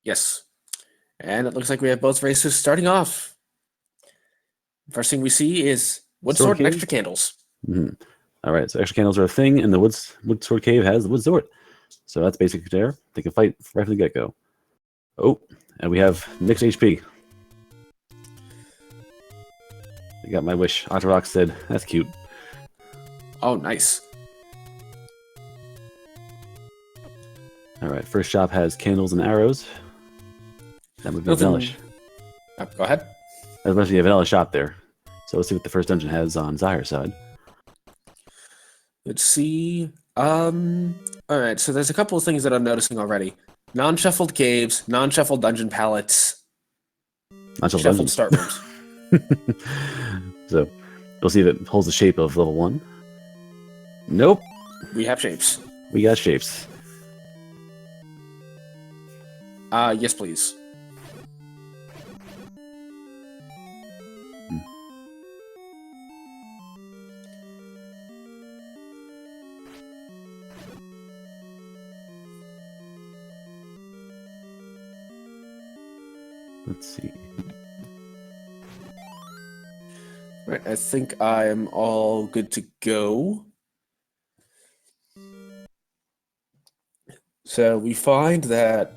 Yes. And it looks like we have both races starting off. First thing we see is wood sword and extra candles. All right, so extra candles are a thing, and the wood sword cave has the wood sword. So that's basically there. They can fight right from the get-go. Oh, and we have mixed HP. I got my wish. Octorock said, that's cute. Oh, nice. All right, first shop has candles and arrows. That would be vanilla. Go ahead. That must be a vanilla shop there. So let's see what the first dungeon has on Zyre's side. Let's see. All right, so there's a couple of things that I'm noticing already. Non-shuffled caves, non-shuffled dungeon palettes, shuffled start rooms. So we'll see if it holds the shape of level 1. Nope. We have shapes. We got shapes. Yes, please. Let's see. Right, I think I'm all good to go. So we find that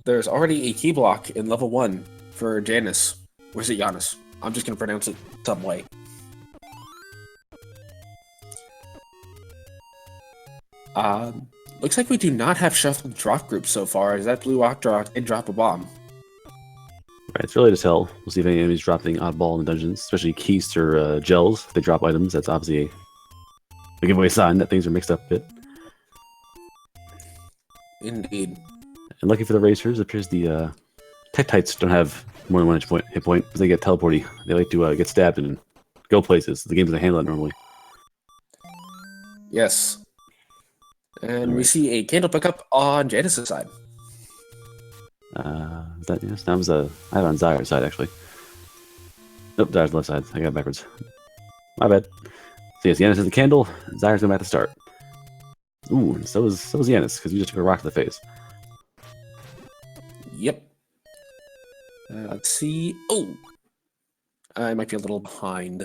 there's already a key block in level 1 for Janus. Or is it Janus? I'm just going to pronounce it some way. Looks like we do not have shuffled drop groups so far, as that blue Octorok did drop a bomb. Right, it's early to tell. We'll see if any enemies drop anything oddball in the dungeons, especially keys or gels. If they drop items, that's obviously a giveaway sign that things are mixed up a bit. Indeed. And lucky for the racers, it appears the Tektites don't have more than 1 hit point because they get teleporty. They like to get stabbed and go places. The game doesn't handle it normally. Yes. And we see a candle pickup on Janus' side. That yes, that was I have it on Zyre's side actually. Nope, Zyre's left side. I got it backwards. My bad. So yes, Janus has the candle. Zyre's going back to start. Ooh, so was Janus because you just took a rock to the face. Yep. Let's see. Oh, I might be a little behind.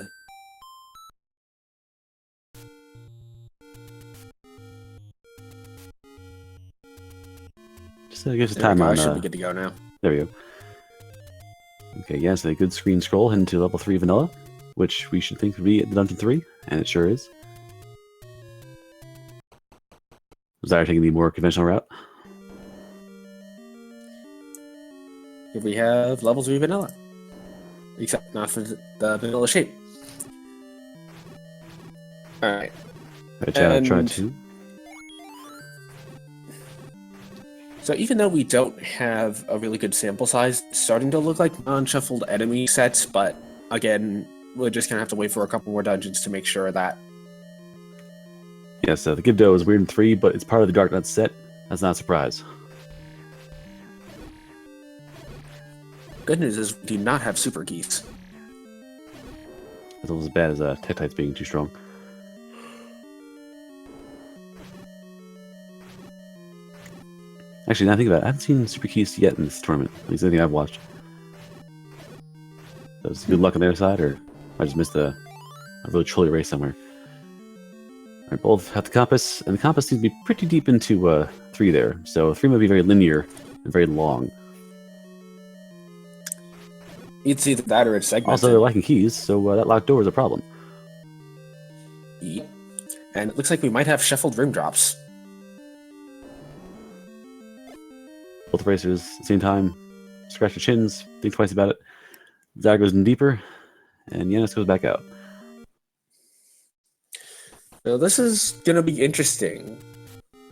Just gives us time on. I should be good to go now. There we go. Okay, yes, a good screen scroll into level 3 vanilla, which we should think would be at the dungeon 3, and it sure is. Zyre taking the more conventional route. Here we have level 3 vanilla. Except not for the vanilla shape. Alright. Try 2. So even though we don't have a really good sample size, it's starting to look like non-shuffled enemy sets, but again, we're just going to have to wait for a couple more dungeons to make sure of that. Yes, the Gibdo is weird in 3, but it's part of the Dark Nut set. That's not a surprise. Good news is we do not have super geese. That's almost as bad as Tektites being too strong. Actually, now I think about it, I haven't seen Super Keys yet in this tournament. At least anything I've watched. So it's good luck on their side, or I just missed a really trolly race somewhere. Alright, both have the compass, and the compass seems to be pretty deep into 3 there. So 3 might be very linear and very long. You'd see that or it's segmented. Also, they're lacking keys, so that locked door is a problem. Yep. And it looks like we might have shuffled room drops. Both racers at the same time scratch their chins, think twice about it. Zyre goes in deeper, and Janus goes back out. Now this is going to be interesting,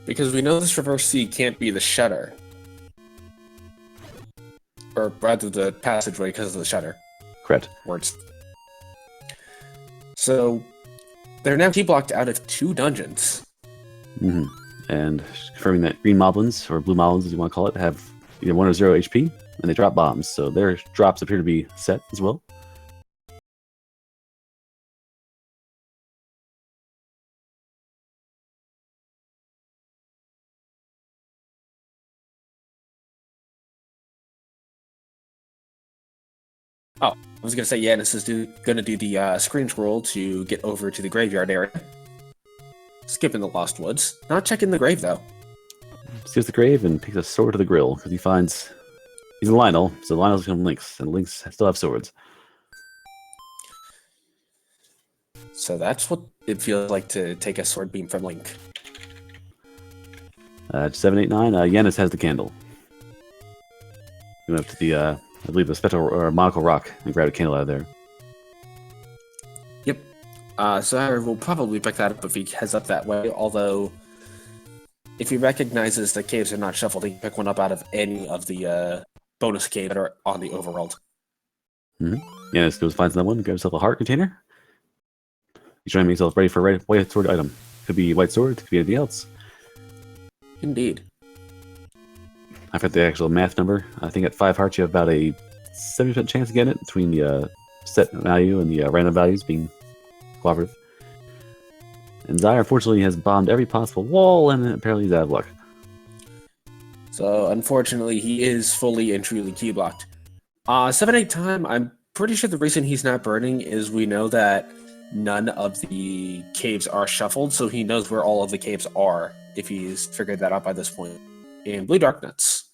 because we know this reverse C can't be the shutter. Or rather the passageway because of the shutter. Correct. Words. So, they're now key blocked out of 2 dungeons. Mm-hmm. And confirming that green moblins, or blue moblins as you want to call it, have either 1 or 0 HP, and they drop bombs, so their drops appear to be set as well. Oh, I was gonna say Janus is gonna do the screen scroll to get over to the graveyard area. Skipping the Lost Woods. Not checking the grave, though. Skips the grave and takes a sword to the grill, because he finds... He's a Lionel, so Lionel's become Lynx, and Lynx still have swords. So that's what it feels like to take a sword beam from Link. 789, Janus has the candle. He went up to the, I believe, the spectral or monocle rock and grabbed a candle out of there. Yep. Zyre will probably pick that up if he heads up that way, although if he recognizes the caves are not shuffled, he can pick one up out of any of the bonus caves that are on the overworld. Janus goes finds another one, grabs himself a heart container. He's trying to make himself ready for a white sword item. Could be white sword, could be anything else. Indeed. I forgot the actual math number. I think at 5 hearts you have about a 70% chance of getting it between the set value and the random values being cooperative. And Zyre unfortunately has bombed every possible wall and apparently he's out of luck. So unfortunately, he is fully and truly key blocked. 7-8 time, I'm pretty sure the reason he's not burning is we know that none of the caves are shuffled, so he knows where all of the caves are if he's figured that out by this point. In Blue Dark Nuts.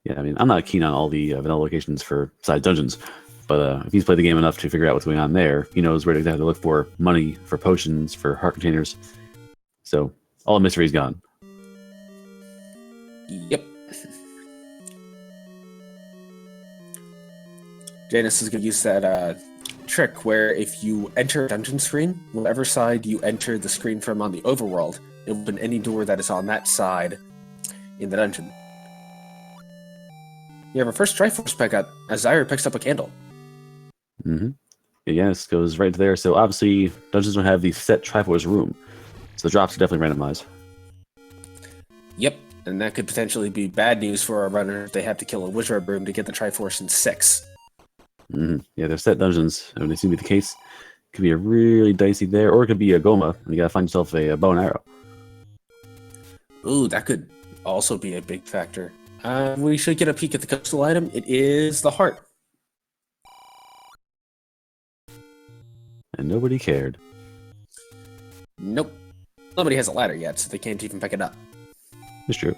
Yeah, I mean, I'm not keen on all the vanilla locations for side dungeons, but if he's played the game enough to figure out what's going on there, he knows where to exactly look for money, for potions, for heart containers. So, all the mystery's gone. Yep. Janus is going to use that trick where if you enter a dungeon screen, whatever side you enter the screen from on the overworld, it will open any door that is on that side in the dungeon. You have our first Triforce pick up as Zyre picks up a candle. Yeah, Janus goes right to there. So obviously, dungeons don't have the set Triforce room, so the drops are definitely randomized. Yep, and that could potentially be bad news for a runner if they have to kill a Wizard room to get the Triforce in 6. Yeah, they're set dungeons, and they seem to be the case. Could be a really dicey there, or it could be a Goma, and you gotta find yourself a bow and arrow. Ooh, that could also be a big factor. We should get a peek at the coastal item. It is the heart. And nobody cared. Nope. Nobody has a ladder yet, so they can't even pick it up. It's true.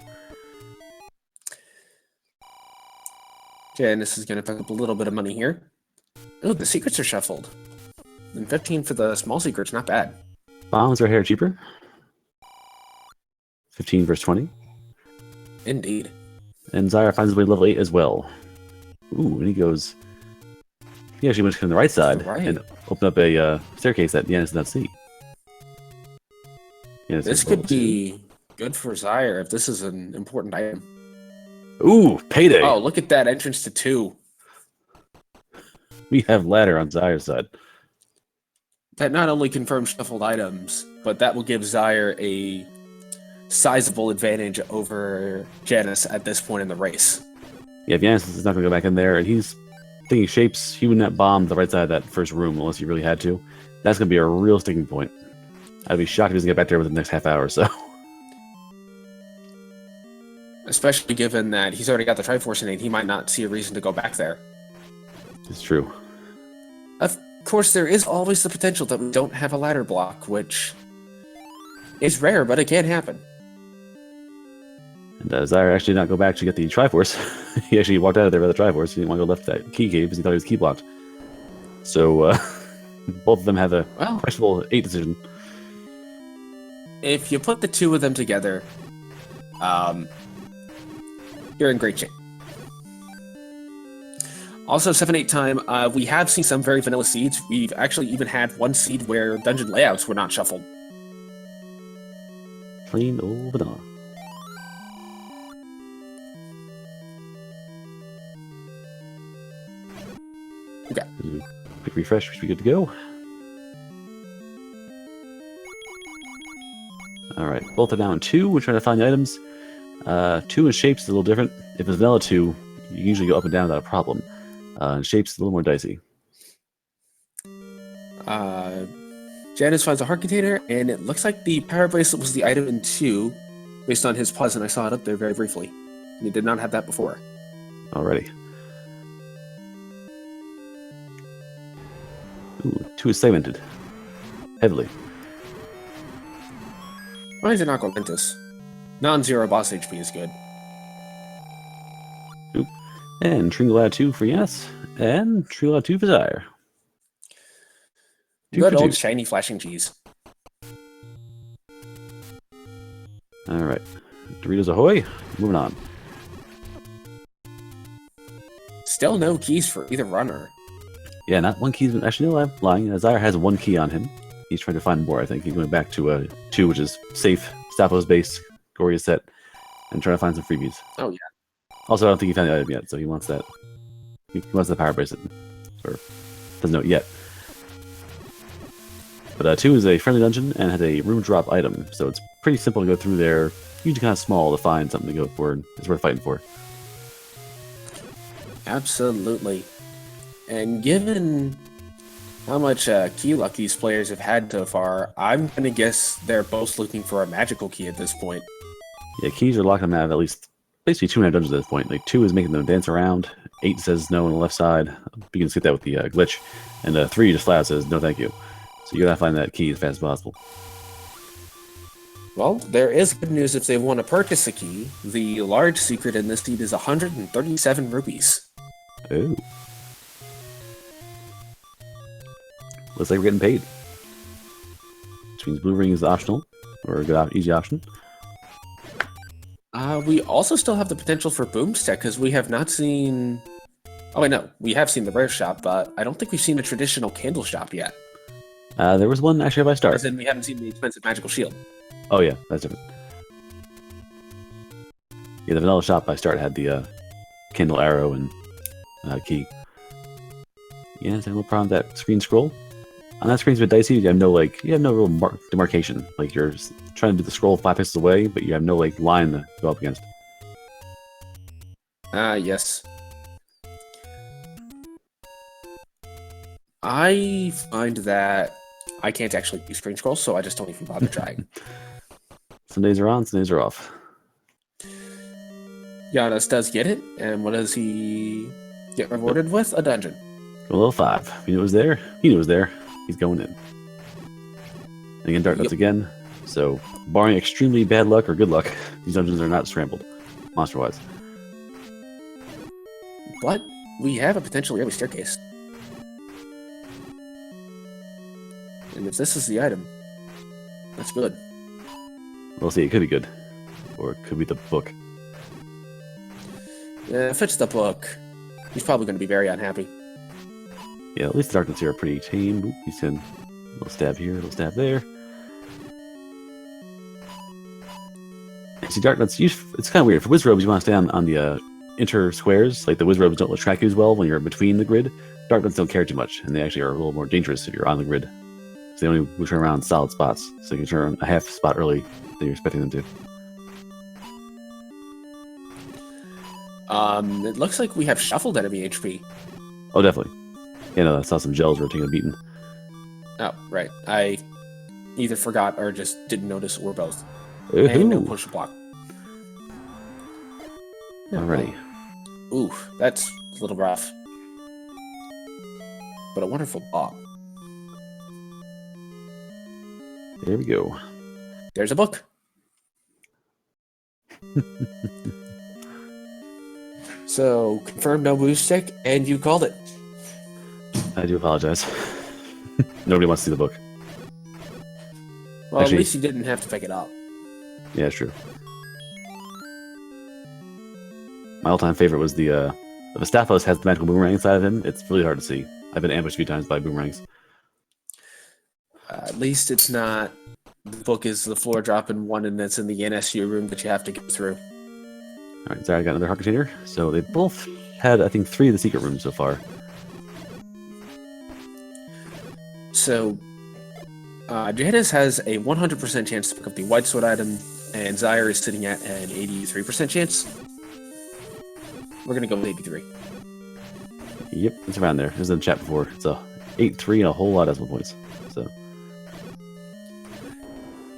Janus is going to pick up a little bit of money here. Oh, the secrets are shuffled. And 15 for the small secrets, not bad. Bombs are hair cheaper. 15 versus 20. Indeed. And Zyre finds his way to level 8 as well. Ooh, and he goes... He actually went to the right side and opened up a staircase that Janus did not see. Janus this could be good for Zyre if this is an important item. Ooh, payday! Oh, look at that entrance to 2. We have ladder on Zyre's side. That not only confirms shuffled items, but that will give Zyre a sizable advantage over Janus at this point in the race. Yeah, if Janus is not going to go back in there, and he's thinking shapes, he would not bomb the right side of that first room unless he really had to. That's going to be a real sticking point. I'd be shocked if he doesn't get back there within the next half hour or so. Especially given that he's already got the Triforce in it, he might not see a reason to go back there. It's true. Of course, there is always the potential that we don't have a ladder block, which is rare, but it can happen. And Zyre actually did not go back to get the Triforce. He actually walked out of there with the Triforce. He didn't want to go left that key cave because he thought he was key blocked. So, both of them have a questionable 8 decision. If you put the two of them together, you're in great shape. Also, 7-8 time, we have seen some very vanilla seeds. We've actually even had one seed where dungeon layouts were not shuffled. Plain old vanilla. Okay. Quick refresh, we should be good to go. Alright, both are now in 2. We're trying to find the items. 2 in shapes is a little different. If it's vanilla 2, you can usually go up and down without a problem. Shapes a little more dicey. Janus finds a heart container, and it looks like the power bracelet was the item in 2, based on his pause, and I saw it up there very briefly. And he did not have that before. Alrighty. 2 is segmented. Heavily. Why is it not Galantis? Non-zero boss HP is good. Oop. And Tringalad 2 for Yes. And Tringalad 2 for Zyre. Good old shiny flashing cheese. Alright. Doritos Ahoy. Moving on. Still no keys for either runner. Yeah, not one key. Actually, no, I'm lying. Zyre has 1 key on him. He's trying to find more, I think. He's going back to 2, which is safe, Stalfos base, Goria set, and trying to find some freebies. Oh, yeah. Also, I don't think he found the item yet, so he wants that. He wants the power bracelet. Or doesn't know it yet. But 2 is a friendly dungeon and has a room drop item, so it's pretty simple to go through there. Usually kind of small to find something to go for, and it's worth fighting for. Absolutely. And given how much key luck these players have had so far, I'm going to guess they're both looking for a magical key at this point. Yeah, keys are locking them out of at least basically 2.5 dungeons at this point. Like 2 is making them dance around, 8 says no on the left side. You can skip that with the glitch, and 3 just flat says no thank you. So you gotta find that key as fast as possible. Well, there is good news if they want to purchase a key. The large secret in this seed is 137 rupees. Oh. Looks like we're getting paid. Which means blue ring is optional, or a good easy option. We also still have the potential for Boomstick, because we have not seen... Oh, wait, no. We have seen the rare shop, but I don't think we've seen a traditional candle shop yet. There was one actually by Start. As in, we haven't seen the expensive magical shield. Oh, yeah, that's different. Yeah, the vanilla shop by Start had the candle arrow and key. Yeah, it's a little problem with that screen scroll. On that screen's a bit dicey. You have no real demarcation. Like you're trying to do the scroll 5 pixels away, but you have no line to go up against. Yes. I find that I can't actually do screen scroll, so I just don't even bother trying. Some days are on, some days are off. Janus does get it, and what does he get rewarded with? A dungeon. A level 5. He knew it was there. He knew it was there. He's going in. And again, Dark Nuts again. So, barring extremely bad luck or good luck, these dungeons are not scrambled, monster-wise. But we have a potentially early staircase. And if this is the item, that's good. We'll see. It could be good. Or it could be the book. Yeah, if it's the book, he's probably going to be very unhappy. Yeah, at least the Dark Nuts here are pretty tame. Oop, he's in a little stab here, a little stab there. See, Dark Nuts, it's kind of weird. For Wizrobes, you want to stay on the inter squares. Like the Wizrobes don't track you as well when you're between the grid. Dark Nuts don't care too much, and they actually are a little more dangerous if you're on the grid. So they only turn around solid spots, so you can turn a half spot early than you're expecting them to. It looks like we have shuffled enemy HP. Oh, definitely. Yeah, no, I saw some gels were taking a beating. Oh, right. I either forgot or just didn't notice, or both. Ooh. And no push block. Alrighty. Ooh, that's a little rough. But a wonderful ball. There we go. There's a book. So, confirmed no boost stick, and you called it. I do apologize. Nobody wants to see the book. Well, Actually, at least you didn't have to pick it up. Yeah, it's true. My all-time favorite was the if a Stalfos has the magical boomerang inside of him, it's really hard to see. I've been ambushed a few times by boomerangs. At least it's not... The book is the floor dropping one, and it's in the NSU room that you have to get through. Alright, Zyre got another heart container. So they both had, I think, 3 of the secret rooms so far. So, Janus has a 100% chance to pick up the White Sword item, and Zyre is sitting at an 83% chance. We're going to go with 83. Yep, it's around there. It was in the chat before. It's a 8-3 and a whole lot of decimal points. So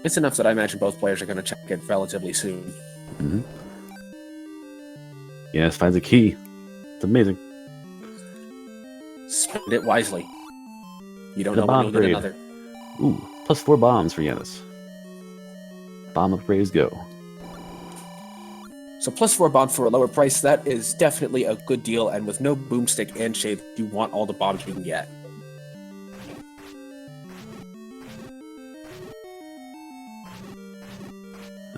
it's enough that I imagine both players are going to check it relatively soon. Mm-hmm. Yes, finds a key. It's amazing. Spend it wisely. You don't The know when bomb you'll get upgrade. another. Ooh, plus 4 bombs for Janus. Bomb upgrades go. So +4 bombs for a lower price, that is definitely a good deal, and with no boomstick and shape, you want all the bombs you can get.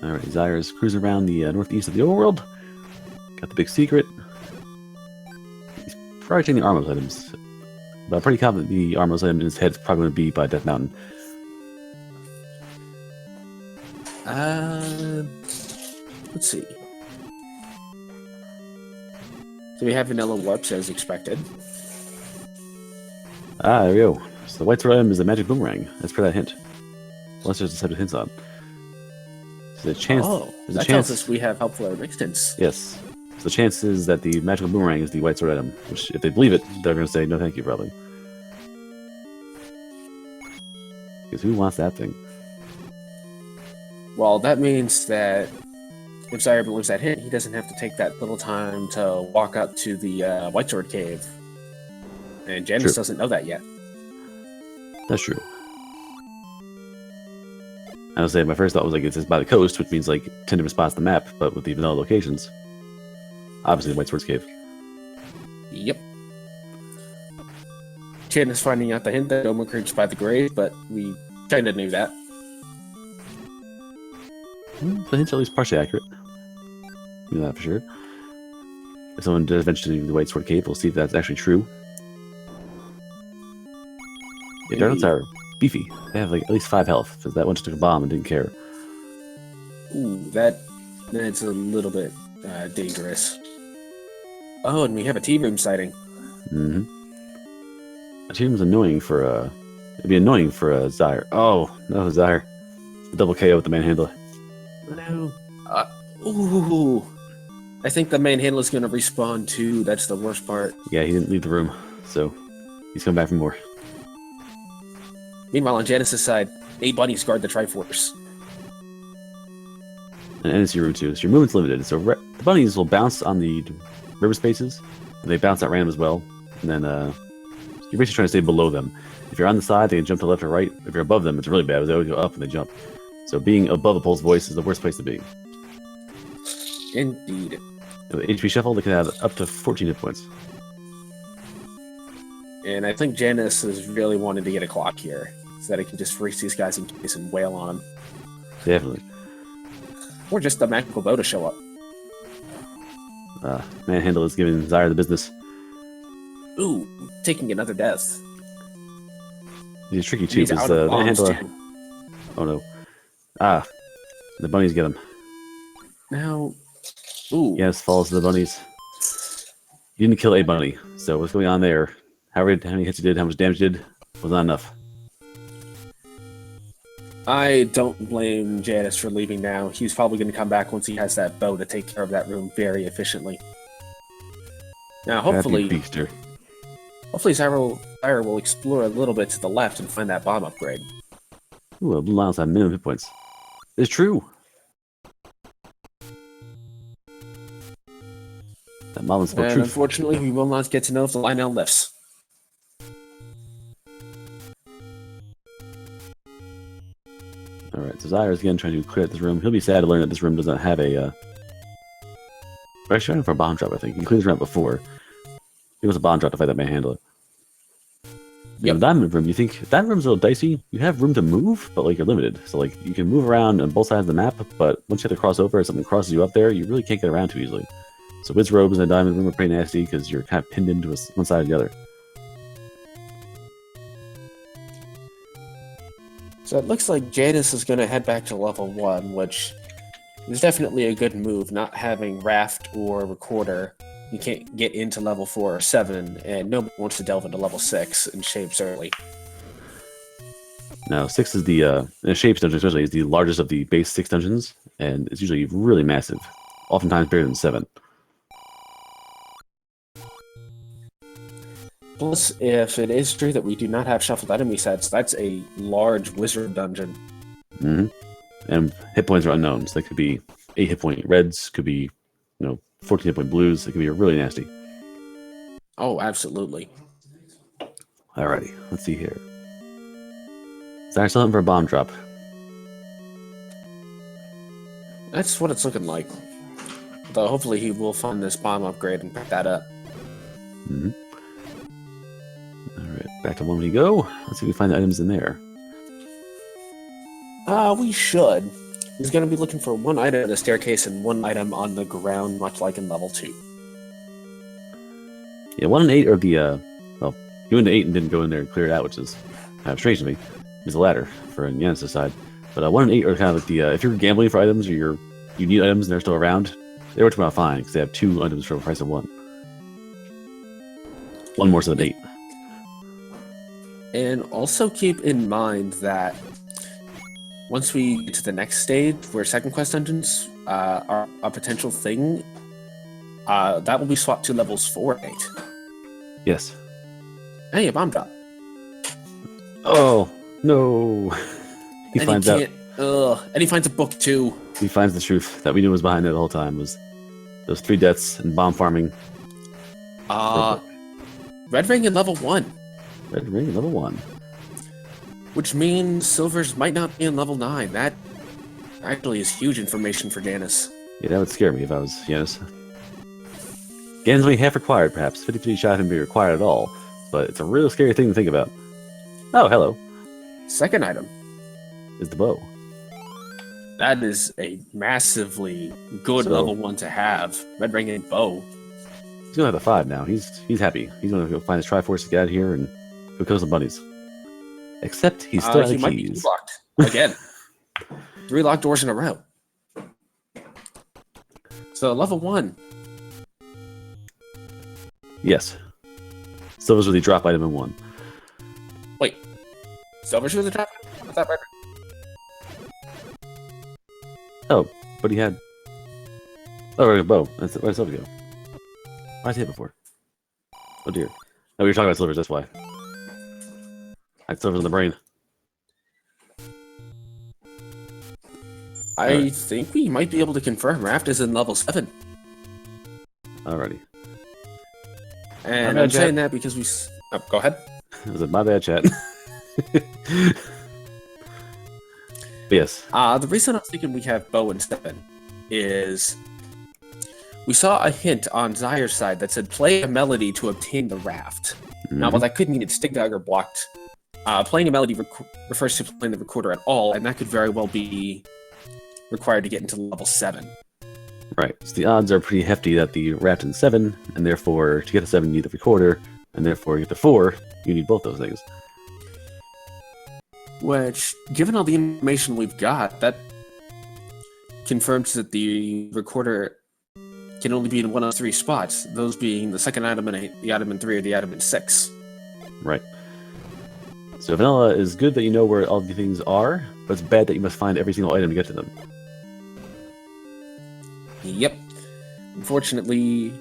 Alright, Zyre's cruising around the northeast of the overworld. Got the big secret. He's probably taking the Armos items. But I'm pretty confident the Armos item in his head is probably going to be by Death Mountain. Let's see. So we have vanilla warps as expected. Ah, there we go. So the white sword item is a magic boomerang. That's for that hint. Unless there's a set of hints on. So the chance. There's a that chance. tells us we have helpful resistance. Yes. So the chance is that the magical boomerang is the white sword item. Which, if they believe it, they're going to say no, thank you, probably. Because who wants that thing? Well, that means that if Zyre believes that hint, he doesn't have to take that little time to walk up to the White Sword Cave. And Janus doesn't know that yet. That's true. I would say my first thought was like it's by the coast, which means like 10 different spots on the map, but with the vanilla locations. Obviously the White Swords Cave. Yep. Janus finding out the hint that Doma creeps by the grave, but we kinda knew that. The hint's at least partially accurate. You know that for sure. If someone does venture to the White Sword Cave, we'll see if that's actually true. Yeah, Darnots are beefy. They have like at least 5 health, because that one just took a bomb and didn't care. Ooh, that's a little bit dangerous. Oh, and we have a T-room sighting. Mm-hmm. A T-room's annoying for it'd be annoying for Zyre. Oh, no, Zyre. The double KO with the manhandler. No. Ooh. I think the manhandler is going to respawn too. That's the worst part. Yeah, he didn't leave the room, so he's coming back for more. Meanwhile, on Janus' side, 8 bunnies guard the Triforce. And it's your route too, so your movement's limited. So the bunnies will bounce on the river spaces, and they bounce at random as well. And then you're basically trying to stay below them. If you're on the side, they can jump to the left or right. If you're above them, it's really bad. They always go up and they jump. So being above a Pole's voice is the worst place to be. Indeed. With HP shuffle, they can have up to 14 hit points. And I think Janus is really wanting to get a clock here, so that he can just freeze these guys in case and wail on them. Definitely. Or just the magical bow to show up. Manhandle is giving Zyre the business. Ooh, taking another death. He's tricky too, He's because out of bombs, Manhandler. too. Oh no. Ah, the bunnies get him. Now, ooh. Yes, falls to the bunnies. You didn't kill a bunny, so what's going on there? How many hits you did, how much damage you did, was not enough. I don't blame Janus for leaving now. He's probably going to come back once he has that bow to take care of that room very efficiently. Now, hopefully Zyre will explore a little bit to the left and find that bomb upgrade. Ooh, Blue Lions have minimum hit points. It's true! That Marlin spoke And truth. unfortunately, we will not get to know if the Lionel lifts. Alright, so Zyre's again trying to clear out this room. He'll be sad to learn that this room doesn't have a, We're actually trying for a bomb drop, I think. He cleared this room out before. He was a bomb drop to fight that manhandler. Yep. The diamond room, you think that room's a little dicey. You have room to move, but like you're limited. So like you can move around on both sides of the map, but once you have to cross over or something crosses you up there, you really can't get around too easily. So Wiz robes and a diamond room are pretty nasty because you're kind of pinned into one side or the other. So it looks like Janus is going to head back to level 1, which is definitely a good move, not having Raft or Recorder. You can't get into level 4 or 7, and nobody wants to delve into level 6 in shapes early. Now 6 is the Shapes dungeon especially is the largest of the base 6 dungeons, and it's usually really massive, oftentimes bigger than 7. Plus, if it is true that we do not have shuffled enemy sets, that's a large wizard dungeon. Mm-hmm. And hit points are unknown, so they could be 8 hit point reds, could be 14 hit point blues. It could be really nasty. Oh, absolutely. Alrighty, let's see here. Zyre still hunting for a bomb drop. That's what it's looking like. Though hopefully he will find this bomb upgrade and pick that up. Mm-hmm. Alright, back to one we go. Let's see if we find the items in there. We should. He's going to be looking for one item on the staircase and one item on the ground, much like in level 2. Yeah, 1 and 8 are the, well, he went to 8 and didn't go in there and clear it out, which is kind of strange to me. There's a ladder for Janus' side. But 1 and 8 are kind of like the, if you're gambling for items or you need items and they're still around, they work out fine because they have 2 items for the price of 1. 1 more so than 8. And also keep in mind that once we get to the next stage, where second quest dungeons are a potential thing, that will be swapped to levels 4 and 8. Yes. Hey, a bomb drop. Oh, no. He and finds he out. And he finds a book, too. He finds the truth that we knew was behind it the whole time, was those 3 deaths and bomb farming. Red ring in level 1. Red ring in level 1. Which means silvers might not be in level 9. That actually is huge information for Janus. Yeah, that would scare me if I was Janus. Ganon's only half required, perhaps. 50-50 shot him be required at all. But it's a real scary thing to think about. Oh, hello. Second item is the bow. That is a massively good level 1 to have. Red ring and bow. He's gonna have the 5 now. He's happy. He's gonna go find his Triforce to get out of here and go kill some bunnies. Except he's still out of might keys. Be locked again. 3 locked doors in a row. So level 1. Yes. Silver's with the drop item in 1. Wait. Silver's with the drop item? I thought red. Oh, but he had. Oh, a bow. Where'd Silver go? Why did I say it before? Oh dear. No, we were talking about silvers, that's why. I had silvers in the brain. I think we might be able to confirm Raft is in level 7. Alrighty. And I'm saying that because we... Oh, go ahead. Was it my bad, chat? But yes. The reason I was thinking we have bow in 7 is... We saw a hint on Zyre's side that said play a melody to obtain the raft. Mm-hmm. Now, while that could mean it's Stig Dagger blocked, playing a melody refers to playing the recorder at all, and that could very well be required to get into level 7. Right. So the odds are pretty hefty that the raft is 7, and therefore to get to 7 you need the recorder, and therefore to get to 4 you need both those things. Which, given all the information we've got, that confirms that the recorder can only be in one of 3 spots, those being the second item in 8, the item in 3, or the item in 6. Right. So vanilla is good that you know where all the things are, but it's bad that you must find every single item to get to them. Yep. Unfortunately,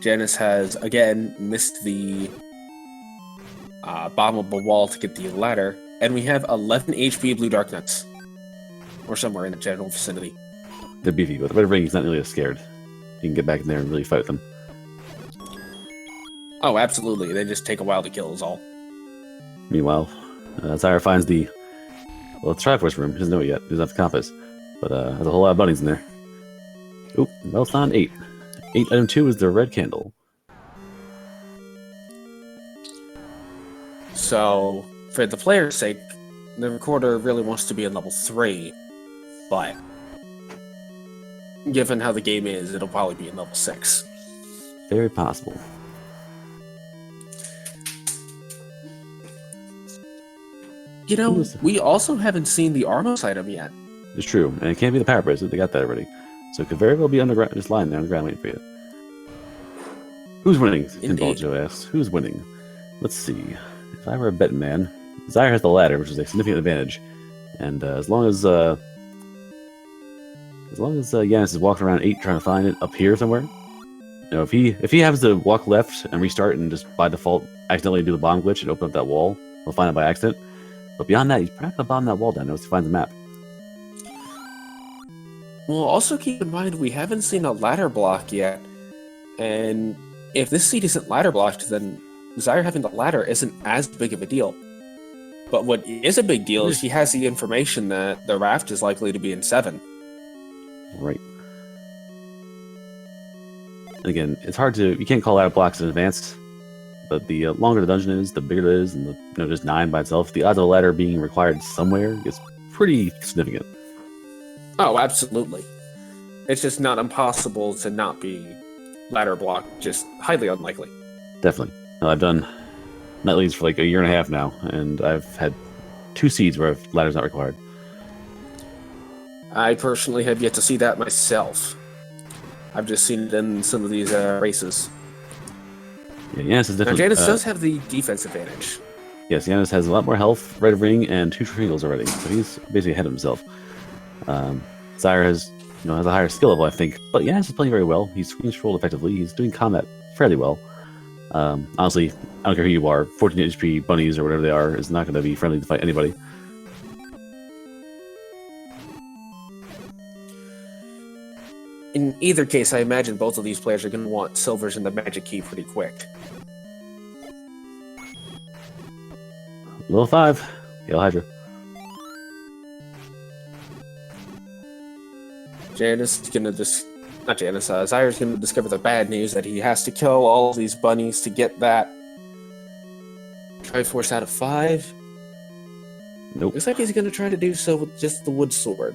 Janus has, again, missed the bombable wall to get the ladder, and we have 11 HP blue dark nuts. Or somewhere in the general vicinity. They're beefy, but the red ring is not really as scared. You can get back in there and really fight with them. Oh, absolutely. They just take a while to kill is all. Meanwhile, Zyre finds the... Well, it's Triforce room. He doesn't know it yet. He doesn't have the compass. But there's a whole lot of bunnies in there. Oop, well, it's not 8. 8 item 2 is the red candle. So, for the player's sake, the recorder really wants to be in level 3, but given how the game is, it'll probably be in level 6. Very possible. You know, we also haven't seen the Armos item yet. It's true, and it can't be the power bracelet. They got that already. So it could very well be underground, just lying there on the ground waiting for you. Who's winning? Pinball Joe asks. Who's winning? Let's see. If I were a betting man, Zyre has the ladder, which is a significant advantage. And as long as Janus is walking around 8 trying to find it up here somewhere, you know, if he happens to walk left and restart and just by default accidentally do the bomb glitch and open up that wall, he'll find it by accident. But beyond that, he's probably gonna bomb that wall down once he finds the map. Well, also keep in mind we haven't seen a ladder block yet, and if this seed isn't ladder blocked, then Zyre having the ladder isn't as big of a deal. But what is a big deal is he has the information that the raft is likely to be in 7. Right. And again, it's hard to... You can't call out blocks in advance, but the longer the dungeon is, the bigger it is, and just 9 by itself, the odds of a ladder being required somewhere is pretty significant. Oh, absolutely. It's just not impossible to not be ladder block, just highly unlikely. Definitely. No, I've done nightlies for like a year and a half now, and I've had 2 seeds where ladder's not required. I personally have yet to see that myself. I've just seen it in some of these races. Yeah, Janus is Now, definitely... Janus does have the defense advantage. Yes, Janus has a lot more health, right of ring, and 2 triangles already, so he's basically ahead of himself. Zyre has, has a higher skill level, I think, but Janus is playing very well. He's screen controlled effectively. He's doing combat fairly well. Honestly, I don't care who you are. 14 HP bunnies or whatever they are is not going to be friendly to fight anybody. In either case, I imagine both of these players are going to want silvers in the magic key pretty quick. Level 5, Gale Hydra. Janus is going to not Janus, Zyre's going to discover the bad news that he has to kill all of these bunnies to get that Triforce out of 5. Nope. Looks like he's going to try to do so with just the wood sword.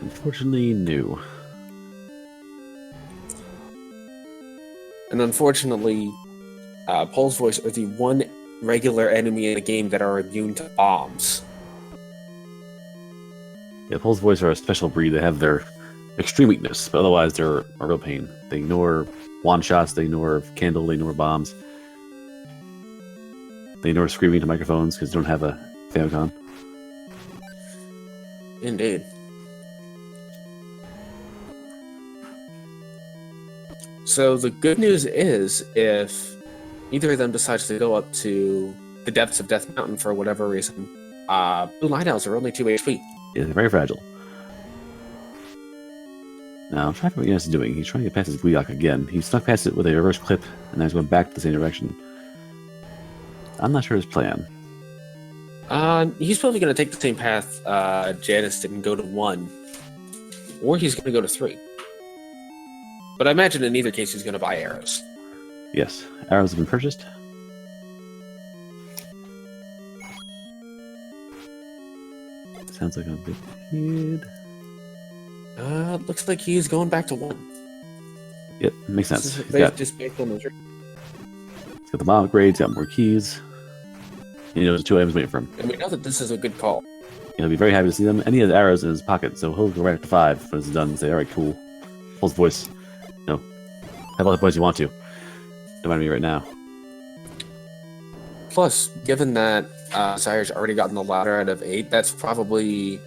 Unfortunately, no. And unfortunately, Pole's Voice are the one regular enemy in the game that are immune to bombs. Yeah, Pole's Voice are a special breed. They have their extreme weakness, but otherwise they're a real pain. They ignore wand shots, they ignore candle, they ignore bombs. They ignore screaming to microphones because they don't have a Famicom. Indeed. So the good news is, if either of them decides to go up to the depths of Death Mountain for whatever reason, Blue Light Owls are only 2 HP. Yeah, they're very fragile. Now, I'm trying to figure out what Janus is doing. He's trying to get past his Gleeok again. He snuck past it with a reverse clip, and now he's going back the same direction. I'm not sure his plan. He's probably going to take the same path Janus did and go to 1. Or he's going to go to 3. But I imagine in either case he's going to buy arrows. Yes, arrows have been purchased. Sounds like a big kid. Looks like he's going back to 1. Yep, makes sense. Just based on the tree. He's got the bomb upgrades, got more keys. And there's 2 items waiting for him. And we know that this is a good call. He'll be very happy to see them, and he has arrows in his pocket, so he'll go right up to 5 when it's done and say, alright, cool. Pulls voice. Have all the points you want to. Don't mind me right now. Plus, given that Zyre's already gotten the ladder out of 8, that's probably...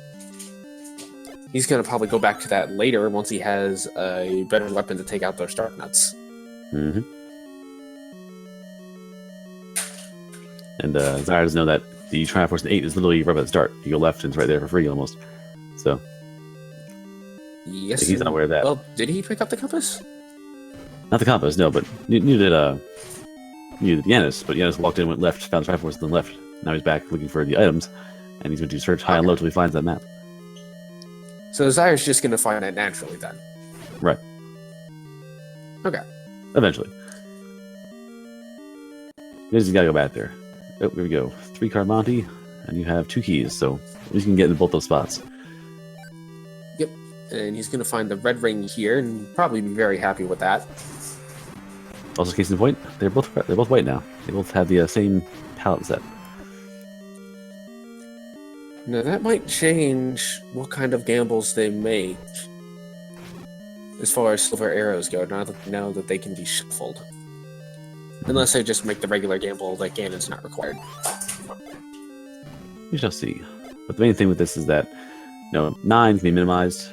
He's going to probably go back to that later once he has a better weapon to take out those dark nuts. Mm-hmm. And Zyre doesn't know that the Triforce in 8 is literally right by the start. You go left and it's right there for free almost. So... Yes. He's not aware of that. Well, did he pick up the compass? Not the compass, no, but neither did Janus. But Janus walked in, went left, found the Triforce, then left. Now he's back looking for the items, and he's going to search high and low till he finds that map. So Zyre's just going to find that naturally then? Right. Okay. Eventually. You just gotta go back there. Oh, here we go. 3-card Monty, and you have 2 keys, so at least you can get in both those spots. Yep. And he's going to find the red ring here, and probably be very happy with that. Also, case in point, they're both white now. They both have the same palette set. Now that might change what kind of gambles they make as far as silver arrows go, now that they can be shuffled. Unless they just make the regular gamble that Ganon's not required. We shall see. But the main thing with this is that 9 can be minimized.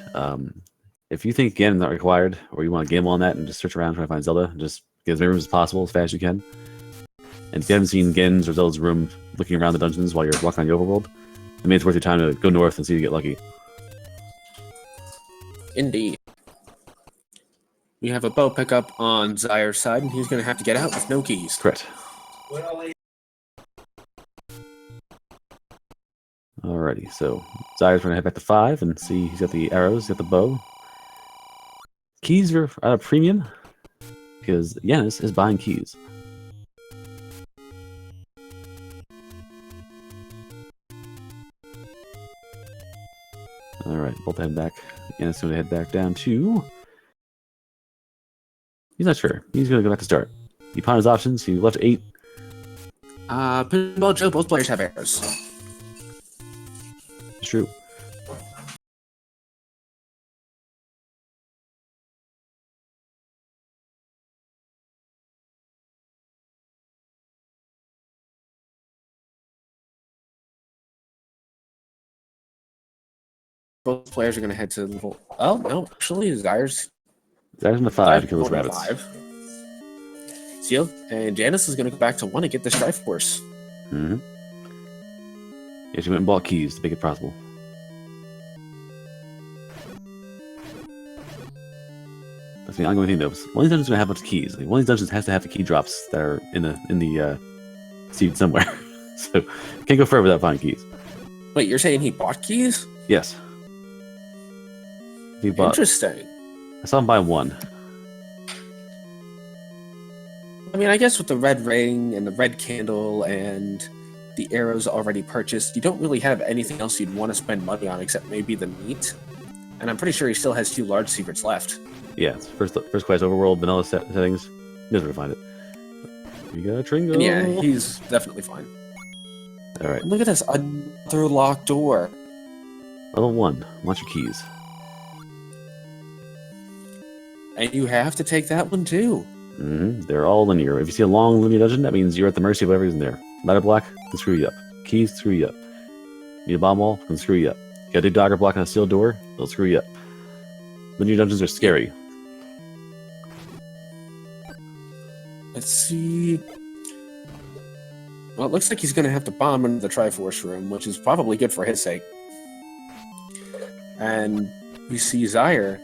If you think Ganon's not required, or you want to gamble on that and just search around trying to find Zelda, just get as many rooms as possible as fast as you can. And if you haven't seen Ganon's or Zelda's room looking around the dungeons while you're walking on the overworld, I mean, it's worth your time to go north and see if you get lucky. Indeed. We have a bow pickup on Zyre's side, and he's going to have to get out with no keys. Correct. Alrighty, so Zyre's going to head back to 5 and see he's got the arrows, he's got the bow. Keys are at a premium because Janus is buying keys. Alright, both head back. Janus is going to head back down to... He's not sure. He's going to go back to start. He pawned his options. He left 8. Pinball Joe, both players have arrows. It's true. Both players are going to head to level... Oh, no, actually, Zyre's Zyre's in the 5 to kill those going to rabbits. 5. Zeal, and Janus is going to go back to 1 to get the Strife Force. Mm-hmm. Yeah, she went and bought keys to make it possible. That's the ongoing thing, though. One of these dungeons is going to have a bunch of keys. Like, one of these dungeons has to have the key drops that are in the seed somewhere. So, can't go further without finding keys. Wait, you're saying he bought keys? Yes. He bought... Interesting. I saw him buy 1. I mean, I guess with the red ring and the red candle and the arrows already purchased, you don't really have anything else you'd want to spend money on except maybe the meat. And I'm pretty sure he still has 2 large secrets left. Yeah, it's first class overworld vanilla settings. He knows where to find it. We got a Tringo. And yeah, he's definitely fine. All right. Look at this, another locked door. Level 1. Launch your keys. And you have to take that one too. Mm-hmm. They're all linear. If you see a long linear dungeon, that means you're at the mercy of whatever's in there. Ladder block can screw you up. Keys screw you up. Need a bomb wall can screw you up. You got a big dogger block on a sealed door, they'll screw you up. Linear dungeons are scary. Let's see. Well, it looks like he's going to have to bomb into the Triforce room, which is probably good for his sake. And we see Zyre.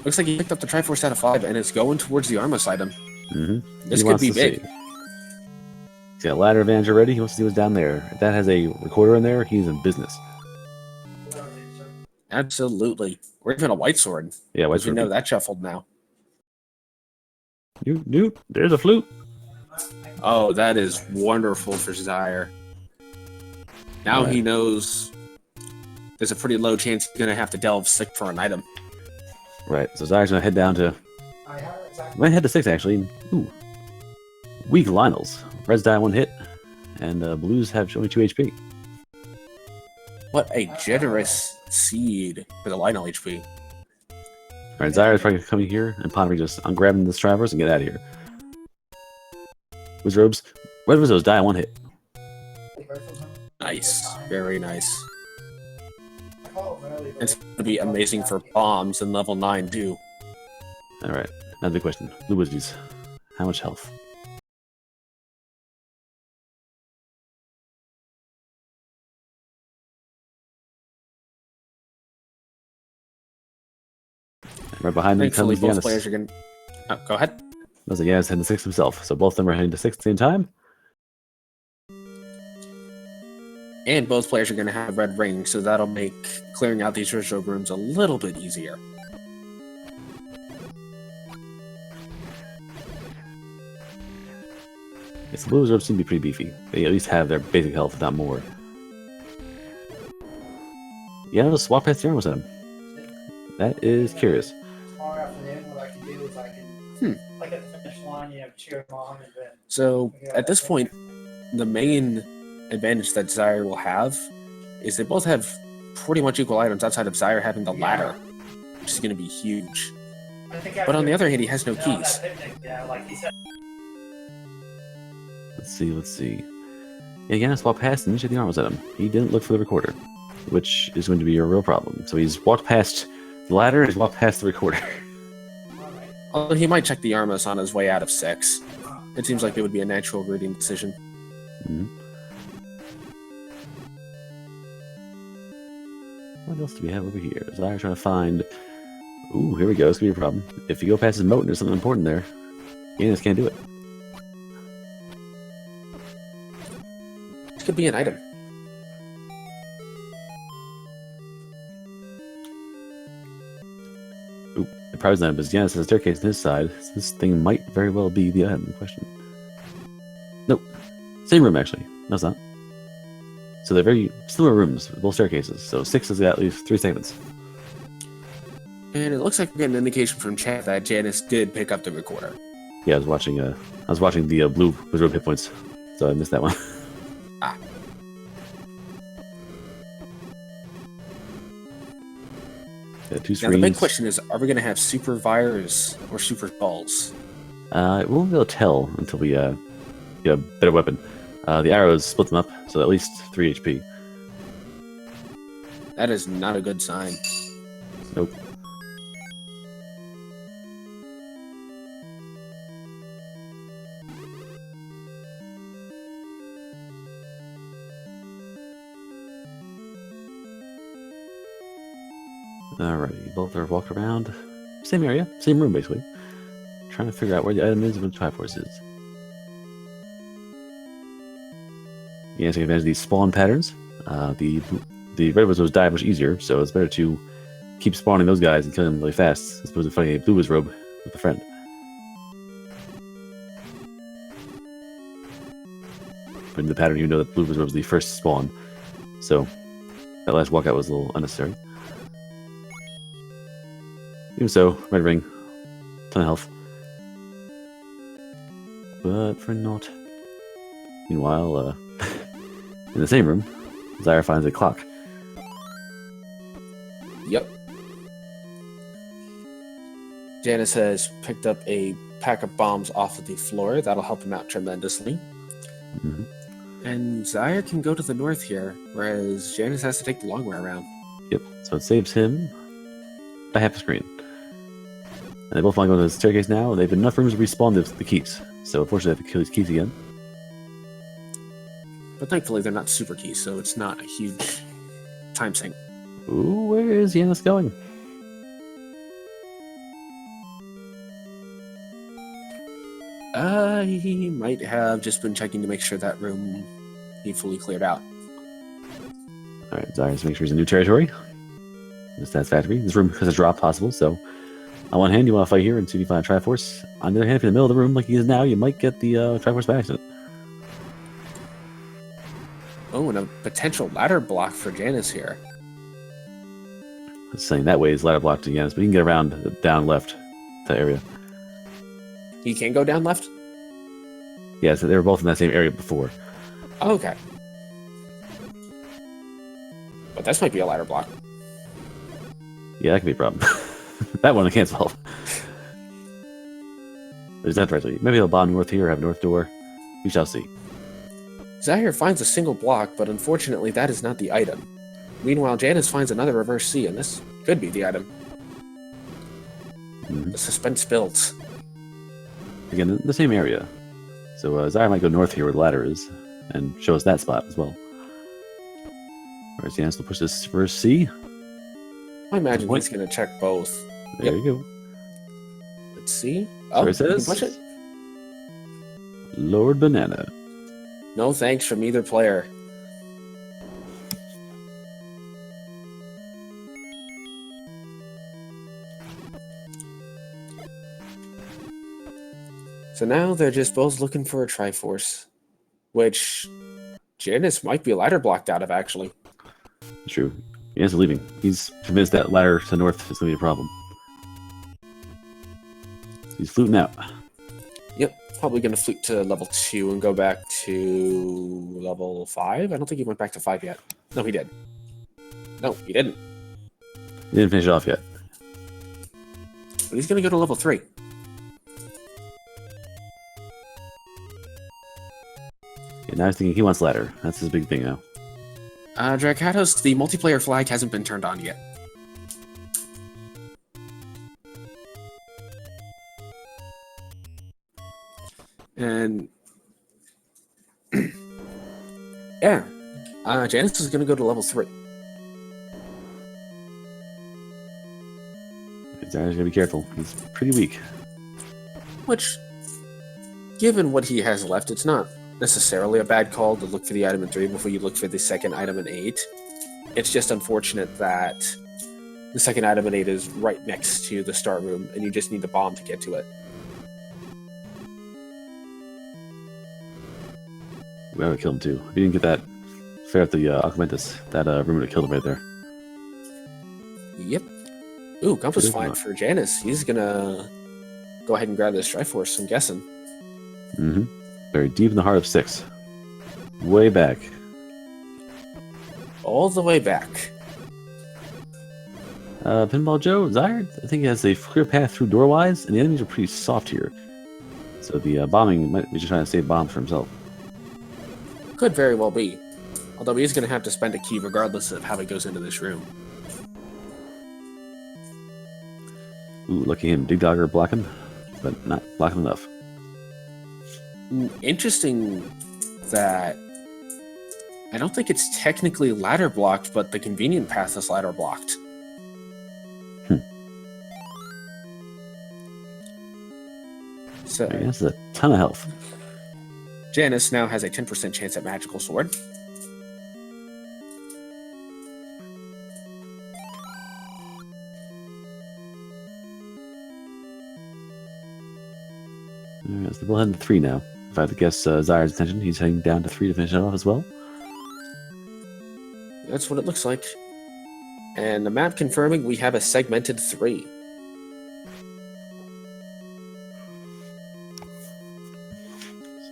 Looks like he picked up the Triforce out of 5 and it's going towards the Armos item. Mm-hmm. This could be big. He's got a ladder advantage already. He wants to see what's down there. If that has a recorder in there, he's in business. Absolutely. Or even a white sword. Yeah, white Because we sword. know that's shuffled now. Dude, there's a flute. Oh, that is wonderful for Zyre. Now Right. he knows there's a pretty low chance he's going to have to delve 6 for an item. Right, so Zyre's gonna head down to... Might head to 6, actually. Ooh. Weak Lionels. Reds die 1 hit, and Blues have only 2 HP. What a generous seed for the Lionel HP. Alright, Zyre's probably gonna come in here, and Pottery just ungrabbing the Strivers and get out of here. Wizrobes. Red Wizards die 1 hit. Nice. Very nice. It's going to be amazing for bombs in level 9, too. Alright, now the big question. Blue Wizards. How much health? Right behind them Thankfully, comes both Janus. players are going to... Oh, go ahead. That's like Janus heading to 6 himself, so both of them are heading to 6 at the same time. And both players are going to have red rings, so that'll make clearing out these retro rooms a little bit easier. Yes, the Blue Wizards seem to be pretty beefy. They at least have their basic health, if not more. Yeah, just walk past the armors at him. That is curious. Tomorrow afternoon, what I can do is I can, like at the finish line, cheer them on, and then So, at this point, the main advantage that Zyre will have is they both have pretty much equal items outside of Zyre having the ladder, which is going to be huge. I think But on the other hand, he has no keys. like he said. Let's see. Yeah, Janus walked past and initiated the armors at him. He didn't look for the recorder, which is going to be a real problem. So he's walked past the ladder and he's walked past the recorder. Although he might check the Armos on his way out of 6. It seems like it would be a natural reading decision. Mm-hmm. What else do we have over here? Zyre trying to find... Ooh, here we go. It's going to be a problem. If you go past his moat and there's something important there, Janus can't do it. This could be an item. It probably not, because Janus has a staircase on his side. So this thing might very well be the item in question. Nope. Same room, actually. No, it's not. So they're very similar rooms, with both staircases. So 6 has got at least 3 segments. And it looks like we're getting an indication from chat that Janus did pick up the recorder. Yeah, I was watching the blue wizard hit points, so I missed that one. Ah. Yeah, 2 Now screens. the big question is, are we going to have super Vires or super balls? We won't be able to tell until we get a better weapon. The arrows split them up, so at least 3 HP. That is not a good sign. Nope. Alrighty, both are walked around. Same area, same room basically. Trying to figure out where the item is and where the Triforce is. Yeah, take advantage of these spawn patterns. The red wizards die much easier, so it's better to keep spawning those guys and killing them really fast, as opposed to fighting a blue wizard robe with a friend. But in the pattern, you know that blue wizard robe was the first spawn, so that last walkout was a little unnecessary. Even so, red ring, ton of health, but for naught. Meanwhile, in the same room, Zyre finds a clock. Yep. Janus has picked up a pack of bombs off of the floor. That'll help him out tremendously. Mm-hmm. And Zyre can go to the north here, whereas Janus has to take the long way around. Yep, so it saves him by half a screen. And they both want to go to the staircase now, and they have enough rooms to respawn the keys. So unfortunately, they have to kill these keys again. But thankfully, they're not super keys, so it's not a huge time sink. Ooh, where is Janus going? He might have just been checking to make sure that room he fully cleared out. Alright, Zyre, make sure he's in new territory. This that's factory. This room has a drop possible, so on one hand, you want to fight here and see if you find a Triforce. On the other hand, if you're in the middle of the room like he is now, you might get the Triforce by accident. Oh, and a potential ladder block for Janus here. It's saying that way is ladder blocked to Janus, but he can get around down left that area. He can go down left? Yeah, so they were both in that same area before. Okay. But this might be a ladder block. Yeah, that could be a problem. That one I can't solve. There's that right. Maybe they'll bomb north here or have a north door. We shall see. Zyre finds a single block, but unfortunately that is not the item. Meanwhile, Janus finds another reverse C, and this could be the item. Mm-hmm. The suspense builds. Again, the same area. So Zyre might go north here where the ladder is, and show us that spot as well. Whereas Janus will push this reverse C. I imagine he's going to check both. There you go. Let's see. Oh, Where it you can says push it? Lord Banana. No thanks from either player. So now they're just both looking for a Triforce, which Janus might be ladder blocked out of, actually. True. Janus is leaving. He's convinced that ladder to the north is going to be a problem. He's fluting out. Yep, probably going to flute to level 2 and go back to level 5. I don't think he went back to 5 yet. No, he did. No, he didn't. He didn't finish it off yet. But he's going to go to level 3. And now he's thinking he wants ladder. That's his big thing now. Drakatos, the multiplayer flag hasn't been turned on yet. And yeah, Janus is going to go to level 3. Zyre's going to be careful. He's pretty weak. Which, given what he has left, it's not necessarily a bad call to look for the item in 3 before you look for the second item in 8. It's just unfortunate that The second item in 8 is right next to the start room, and you just need the bomb to get to it. We gotta kill him too. If you didn't get that fair at the Augmentus, that room would have killed him right there. Yep. Ooh, Compass fine for Janus. He's gonna go ahead and grab this Triforce, I'm guessing. Mm-hmm. Very deep in the heart of 6. Way back. All the way back. Pinball Joe, Zyre, I think he has a clear path through doorwise, and the enemies are pretty soft here. So the bombing might be just trying to save bombs for himself. Could very well be. Although he is going to have to spend a key regardless of how he goes into this room. Ooh, lucky him. Dig Dogger blocking, but not blocking enough. Interesting that I don't think it's technically ladder blocked, but the convenient path is ladder blocked. So This is a ton of health. Janus now has a 10% chance at Magical Sword. Alright, so we'll head to 3 now. If I had to guess Zyre's attention, he's heading down to 3 to finish it off as well. That's what it looks like. And the map confirming we have a segmented 3.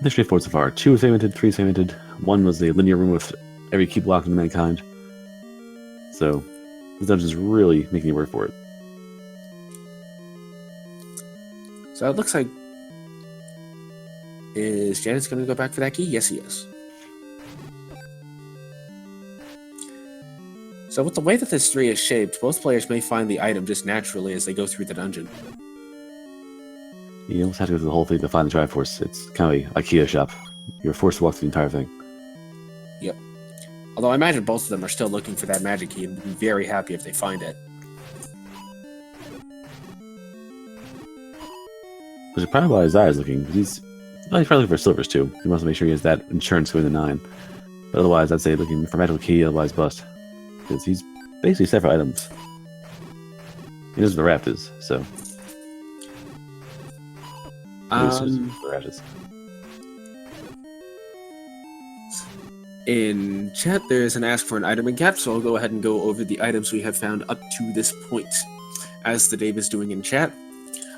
They're straightforward so far. 2 segmented, 3 segmented. 1 was a linear room with every key blocked in mankind. So, the dungeon's really making you work for it. So it looks like... Is Janus going to go back for that key? Yes, he is. So with the way that this 3 is shaped, both players may find the item just naturally as they go through the dungeon. You almost have to go through the whole thing to find the Triforce. It's kind of an IKEA shop. You're forced to walk through the entire thing. Yep. Although I imagine both of them are still looking for that magic key and would be very happy if they find it. Which is probably why Zyre's looking. He's probably looking for silvers too. He wants to make sure he has that insurance going to 9. But otherwise, I'd say looking for magical key, otherwise bust. Because he's basically set for items. He knows what the raft is, so... In chat, there's an ask for an item recap, so I'll go ahead and go over the items we have found up to this point, as the Dave is doing in chat.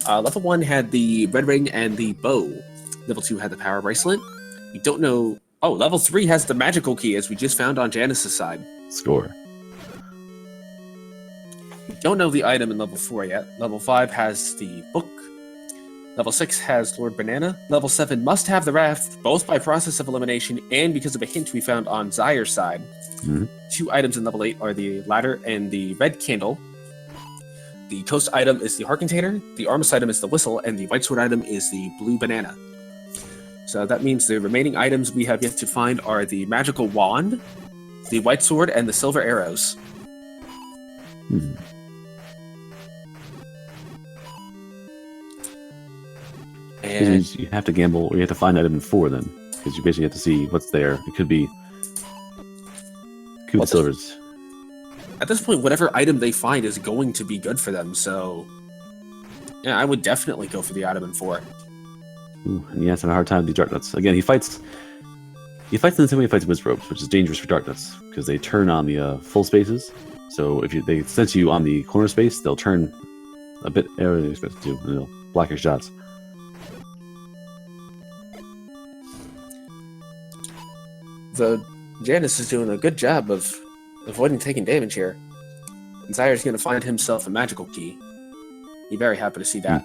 Level 1 had the red ring and the bow. Level 2 had the power bracelet. We don't know... Oh, level 3 has the magical key, as we just found on Janus' side. Score. We don't know the item in level 4 yet. Level 5 has the book. Level 6 has Lord Banana. Level 7 must have the raft, both by process of elimination and because of a hint we found on Zyre's side. Mm-hmm. 2 items in level 8 are the ladder and the red candle. The toast item is the heart container, the armist item is the whistle, and the white sword item is the blue banana. So that means the remaining items we have yet to find are the magical wand, the white sword, and the silver arrows. Hmm. And you have to gamble, or you have to find item in 4 then, because you basically have to see what's there. It could be silvers. at this point, whatever item they find is going to be good for them. So, yeah, I would definitely go for the item in 4. Ooh, and he has to have a hard time with the dark nuts. Again, he fights in the same way he fights Wizrobes, which is dangerous for dark nuts because they turn on the full spaces. So if they sense you on the corner space, they'll turn a bit earlier than expected to, and they'll block your shots. The Janus is doing a good job of avoiding taking damage here. And Zyre's going to find himself a magical key. Be very happy to see that.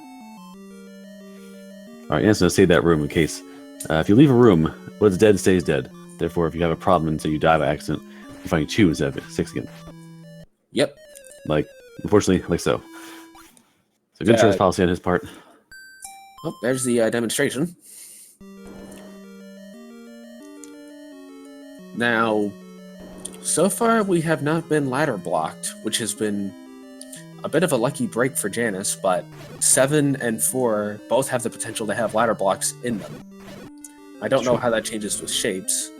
Alright, Anson's going to save that room in case. If you leave a room, what's dead stays dead. Therefore, if you have a problem until you die by accident, you find 2 instead of 6 again. Yep. Unfortunately, like so. It's a good insurance policy on his part. Oh, there's the demonstration. Now, so far we have not been ladder blocked, which has been a bit of a lucky break for Janus, but 7 and 4 both have the potential to have ladder blocks in them. I don't know how that changes with shapes.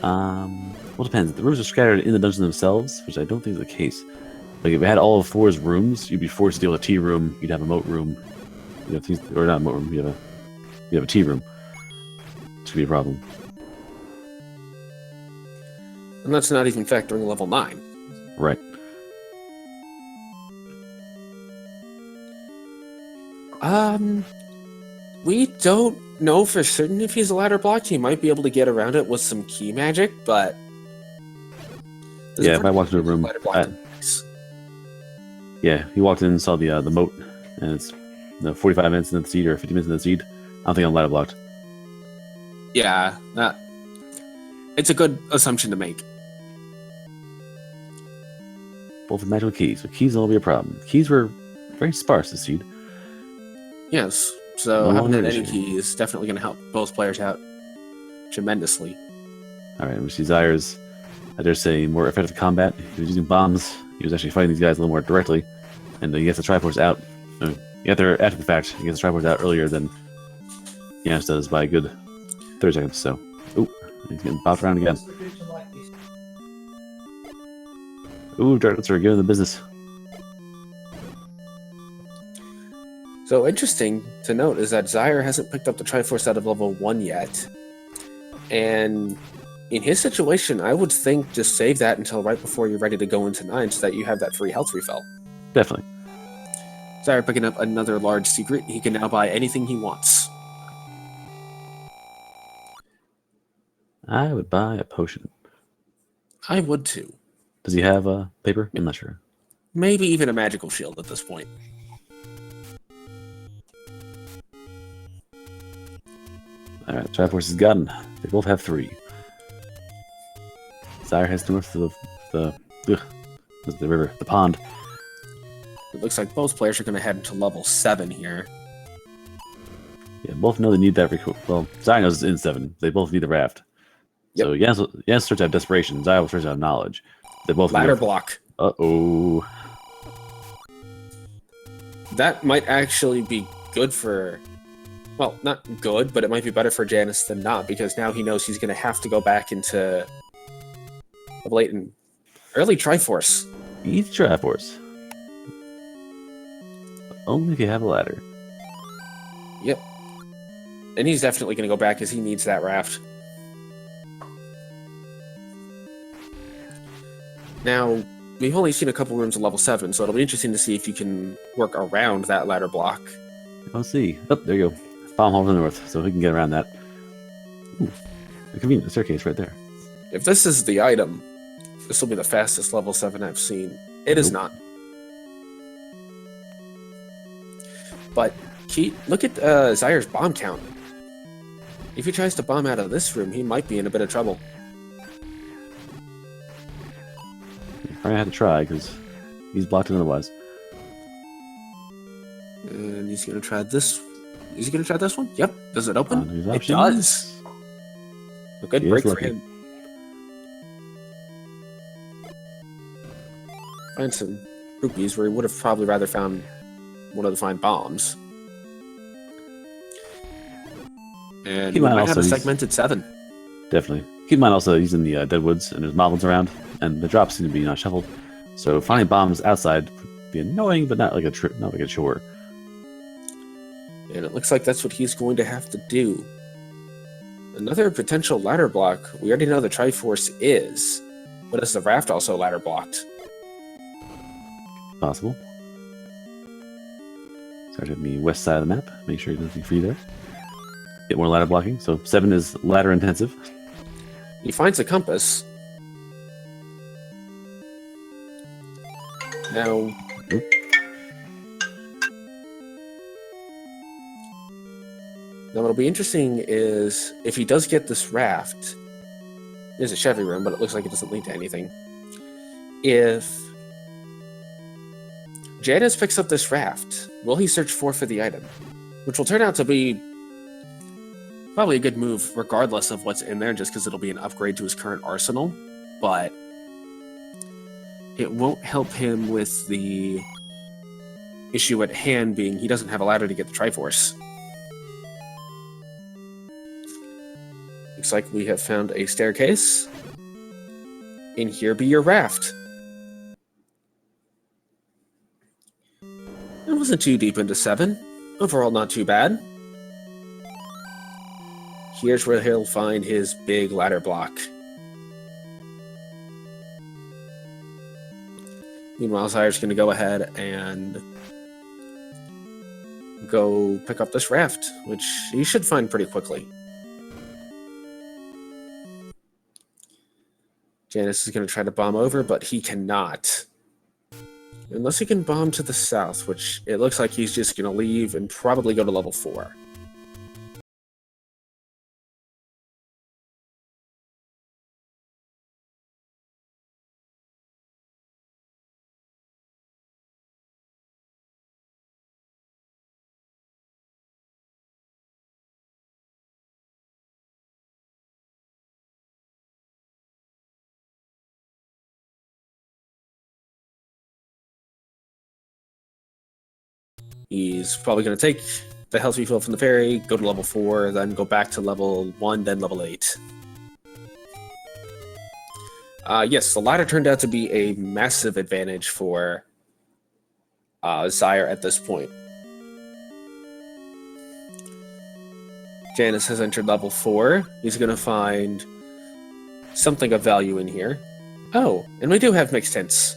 Well, it depends. The rooms are scattered in the dungeons themselves, which I don't think is the case. Like if it had all of 4's rooms, you'd be forced to deal with a tea room. You'd have a moat room. You have things, or not a moat room. You have a tea room. Which could be a problem. And that's not even factoring level 9. Right. We don't know for certain if he's a ladder blocked. He might be able to get around it with some key magic, but yeah, if I walked into a room, yeah, he walked in and saw the moat, and it's 45 minutes in the seed or 50 minutes in the seed. I don't think I'm ladder blocked. Yeah, it's a good assumption to make. Both with magical keys, but keys will be a problem. Keys were very sparse this seed. Yes, so having any key is definitely going to help both players out tremendously. All right, we see Zyre's, I dare say, more effective combat. He was using bombs. He was actually fighting these guys a little more directly, and he gets the Triforce out. He got there after the fact. He gets the Triforce out earlier than Janus does by a good 30 seconds. So, ooh, he's getting bopped around again. Ooh, JanusZeal giving the business. So interesting to note is that Zyre hasn't picked up the Triforce out of level 1 yet. And in his situation, I would think just save that until right before you're ready to go into 9 so that you have that free health refill. Definitely. Zyre picking up another large secret. He can now buy anything he wants. I would buy a potion. I would too. Does he have paper? I'm not sure. Maybe even a magical shield at this point. Alright, Triforce is gotten. They both have 3. Zyre heads north to the river, the pond. It looks like both players are going to head to level 7 here. Yeah, both know they need that. Well, Zyre knows it's in 7. They both need the raft. Yep. So Janus starts to have desperation. Zyre will start to have knowledge. They both ladder block. Uh-oh. That might actually be good for... Well, not good, but it might be better for Janus than not, because now he knows he's going to have to go back into a blatant early Triforce. Eat Triforce. Only if you have a ladder. Yep. And he's definitely going to go back because he needs that raft. Now, we've only seen a couple rooms at level 7, so it'll be interesting to see if you can work around that ladder block. I'll see. Oh, there you go. Bomb hole to the north, so we can get around that. Ooh, a convenient staircase right there. If this is the item, this will be the fastest level 7 I've seen. It is not. But look at Zyre's bomb count. If he tries to bomb out of this room, he might be in a bit of trouble. Probably had to try, because he's blocked it otherwise. And he's going to try this. Is he going to try this one? Yep. Does it open? It options. does. A good break for him. Find some rupees where he would have probably rather found one of the fine bombs. And he might have a segmented 7. Definitely. Keep in mind also he's in the Deadwoods and there's moblins around, and the drops seem to be not shuffled. So finding bombs outside would be annoying, but not like a chore. And it looks like that's what he's going to have to do. Another potential ladder block. We already know the Triforce is, but is the raft also ladder blocked? Possible. Start at the west side of the map. Make sure there's nothing free there. Get more ladder blocking. So 7 is ladder intensive. He finds a compass. Now... Now, what'll be interesting is if he does get this raft, there's a Chevy room, but it looks like it doesn't lead to anything. If Janus picks up this raft, will he search for the item? Which will turn out to be probably a good move, regardless of what's in there, just because it'll be an upgrade to his current arsenal. But it won't help him with the issue at hand being he doesn't have a ladder to get the Triforce. Looks like we have found a staircase. In here be your raft. wasn't too deep into 7. Overall, not too bad. Here's where he'll find his big ladder block. Meanwhile, Zyre's going to go ahead and go pick up this raft, which he should find pretty quickly. Janus is going to try to bomb over, but he cannot. Unless he can bomb to the south, which it looks like he's just going to leave and probably go to level 4. He's probably going to take the health refill from the fairy, go to level 4, then go back to level 1, then level 8. Yes, the ladder turned out to be a massive advantage for Zyre at this point. Janus has entered level 4. He's going to find something of value in here. Oh, and we do have mixed hints.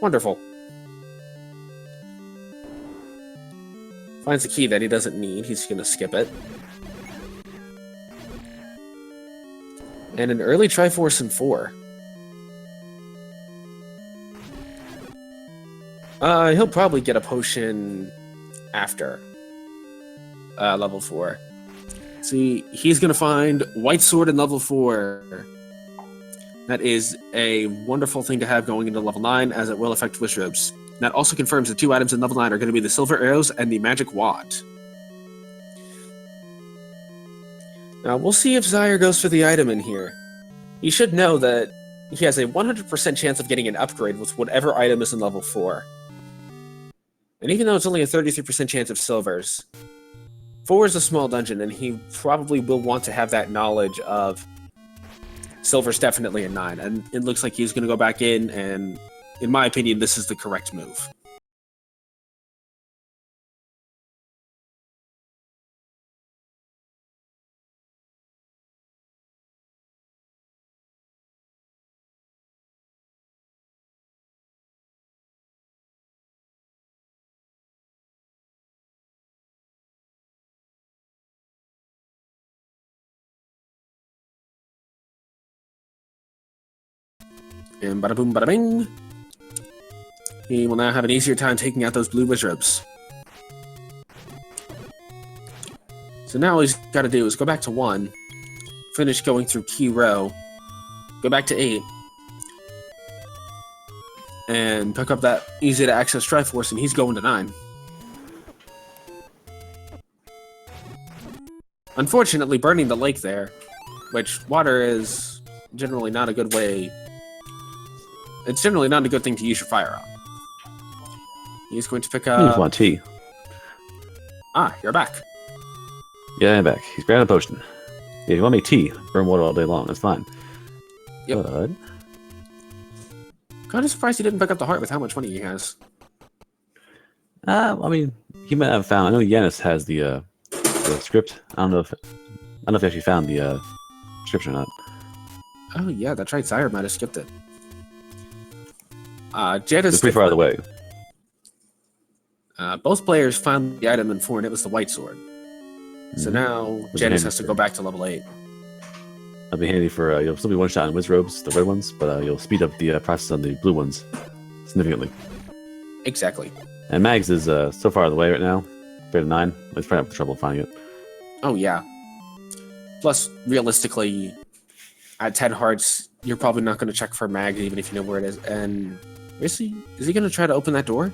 Wonderful. Finds a key that he doesn't need. He's going to skip it. And an early Triforce in 4. He'll probably get a potion after level 4. See, he's going to find White Sword in level 4. That is a wonderful thing to have going into level 9, as it will affect Wizrobes. That also confirms the 2 items in level 9 are going to be the Silver Arrows and the Magic Wand. Now, we'll see if Zyre goes for the item in here. You should know that he has a 100% chance of getting an upgrade with whatever item is in level 4. And even though it's only a 33% chance of silvers, 4 is a small dungeon, and he probably will want to have that knowledge of silver's definitely a 9. And it looks like he's going to go back in, and in my opinion, this is the correct move. And bada boom, bada bing. He will now have an easier time taking out those blue Wizrobes. So now all he's got to do is go back to 1, finish going through key row, go back to 8, and pick up that easy to access Triforce, and he's going to 9. Unfortunately, burning the lake there, which water is generally not a good way. It's generally not a good thing to use your fire on. He's going to pick up... I just want tea. Ah, you're back. Yeah, I'm back. He's grabbing a potion. Yeah, if you want to make tea, burn water all day long. That's fine. Yep. But... Kind of surprised he didn't pick up the heart with how much money he has. I mean, he might have found... I know Janus has the script. I don't know if he actually found the script or not. Oh yeah, that's right. Zyre might have skipped it. Janus... It's pretty far out of the way. Both players found the item in 4, and it was the White Sword. So now Janus has to go back to level 8. That'll be handy for you'll still be one shot on Wizrobes, the red ones, but you'll speed up the process on the blue ones significantly. Exactly. And Mags is so far out of the way right now, 39. Let's probably have trouble finding it. Oh yeah. Plus, realistically, at 10 hearts, you're probably not going to check for Mag even if you know where it is. And is he going to try to open that door?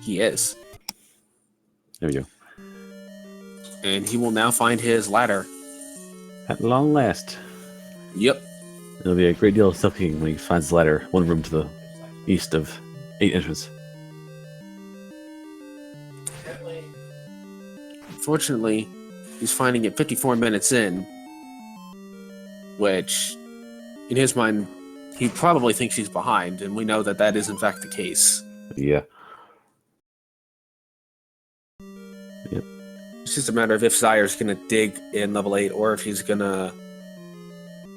He is. There we go. And he will now find his ladder. At long last. Yep. It'll be a great deal of suffocating when he finds the ladder, one room to the east of 8 entrance. Unfortunately, he's finding it 54 minutes in, which, in his mind, he probably thinks he's behind, and we know that that is in fact the case. Yeah. Yep. It's just a matter of if Zyre's going to dig in level 8 or if he's going to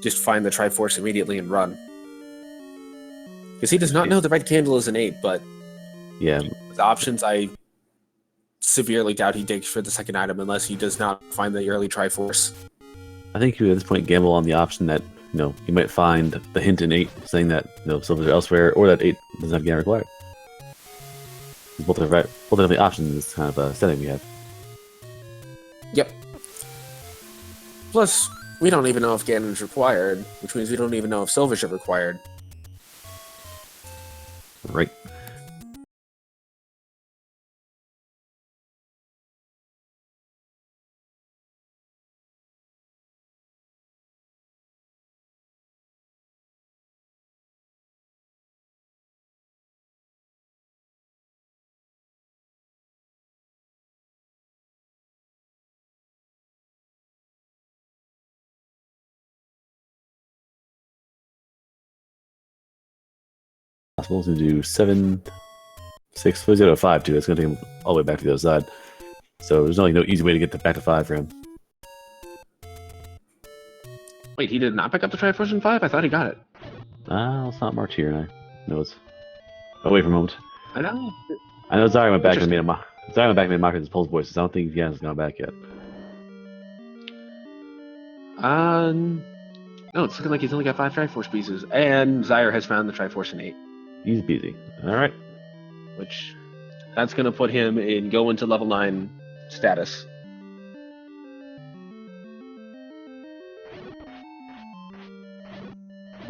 just find the Triforce immediately and run. Because he does not know the red candle is an 8, but Yeah. with options, I severely doubt he digs for the second item unless he does not find the early Triforce. I think you at this point gamble on the option that you might find the hint in 8 saying that silvers are elsewhere, or that 8 doesn't have Ganon required. Both are the options in this kind of setting we have. Yep. Plus, we don't even know if Ganon's required, which means we don't even know if silvers are required. Right. Possible to do 7, 6, so he's got a 5 too. It's going to take him all the way back to the other side. So there's no easy way to get back to 5 for him. Wait, he did not pick up the Triforce in 5? I thought he got it. It's not marked here, and I know it's. Oh, wait for a moment. I know. I know Zyre went back and made a mock. Zyre went back and made a mock with his pulse voices. I don't think Ganon's gone back yet. No, it's looking like he's only got 5 Triforce pieces, and Zyre has found the Triforce in 8. He's busy. All right. Which, that's going to put him in go into level 9 status.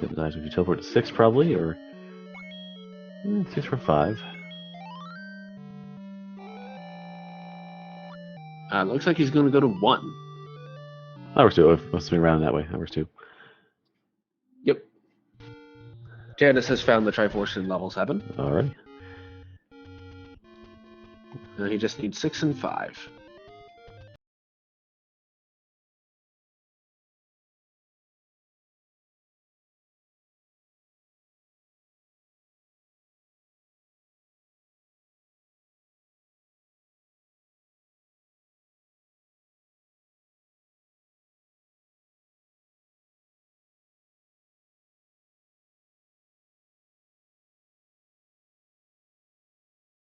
If you teleport to 6 probably, or 6 for 5. Looks like he's going to go to 1. That works too. Let's swing around that way. That works too. Yep. Janus has found the Triforce in level 7. Alright. He just needs 6 and 5.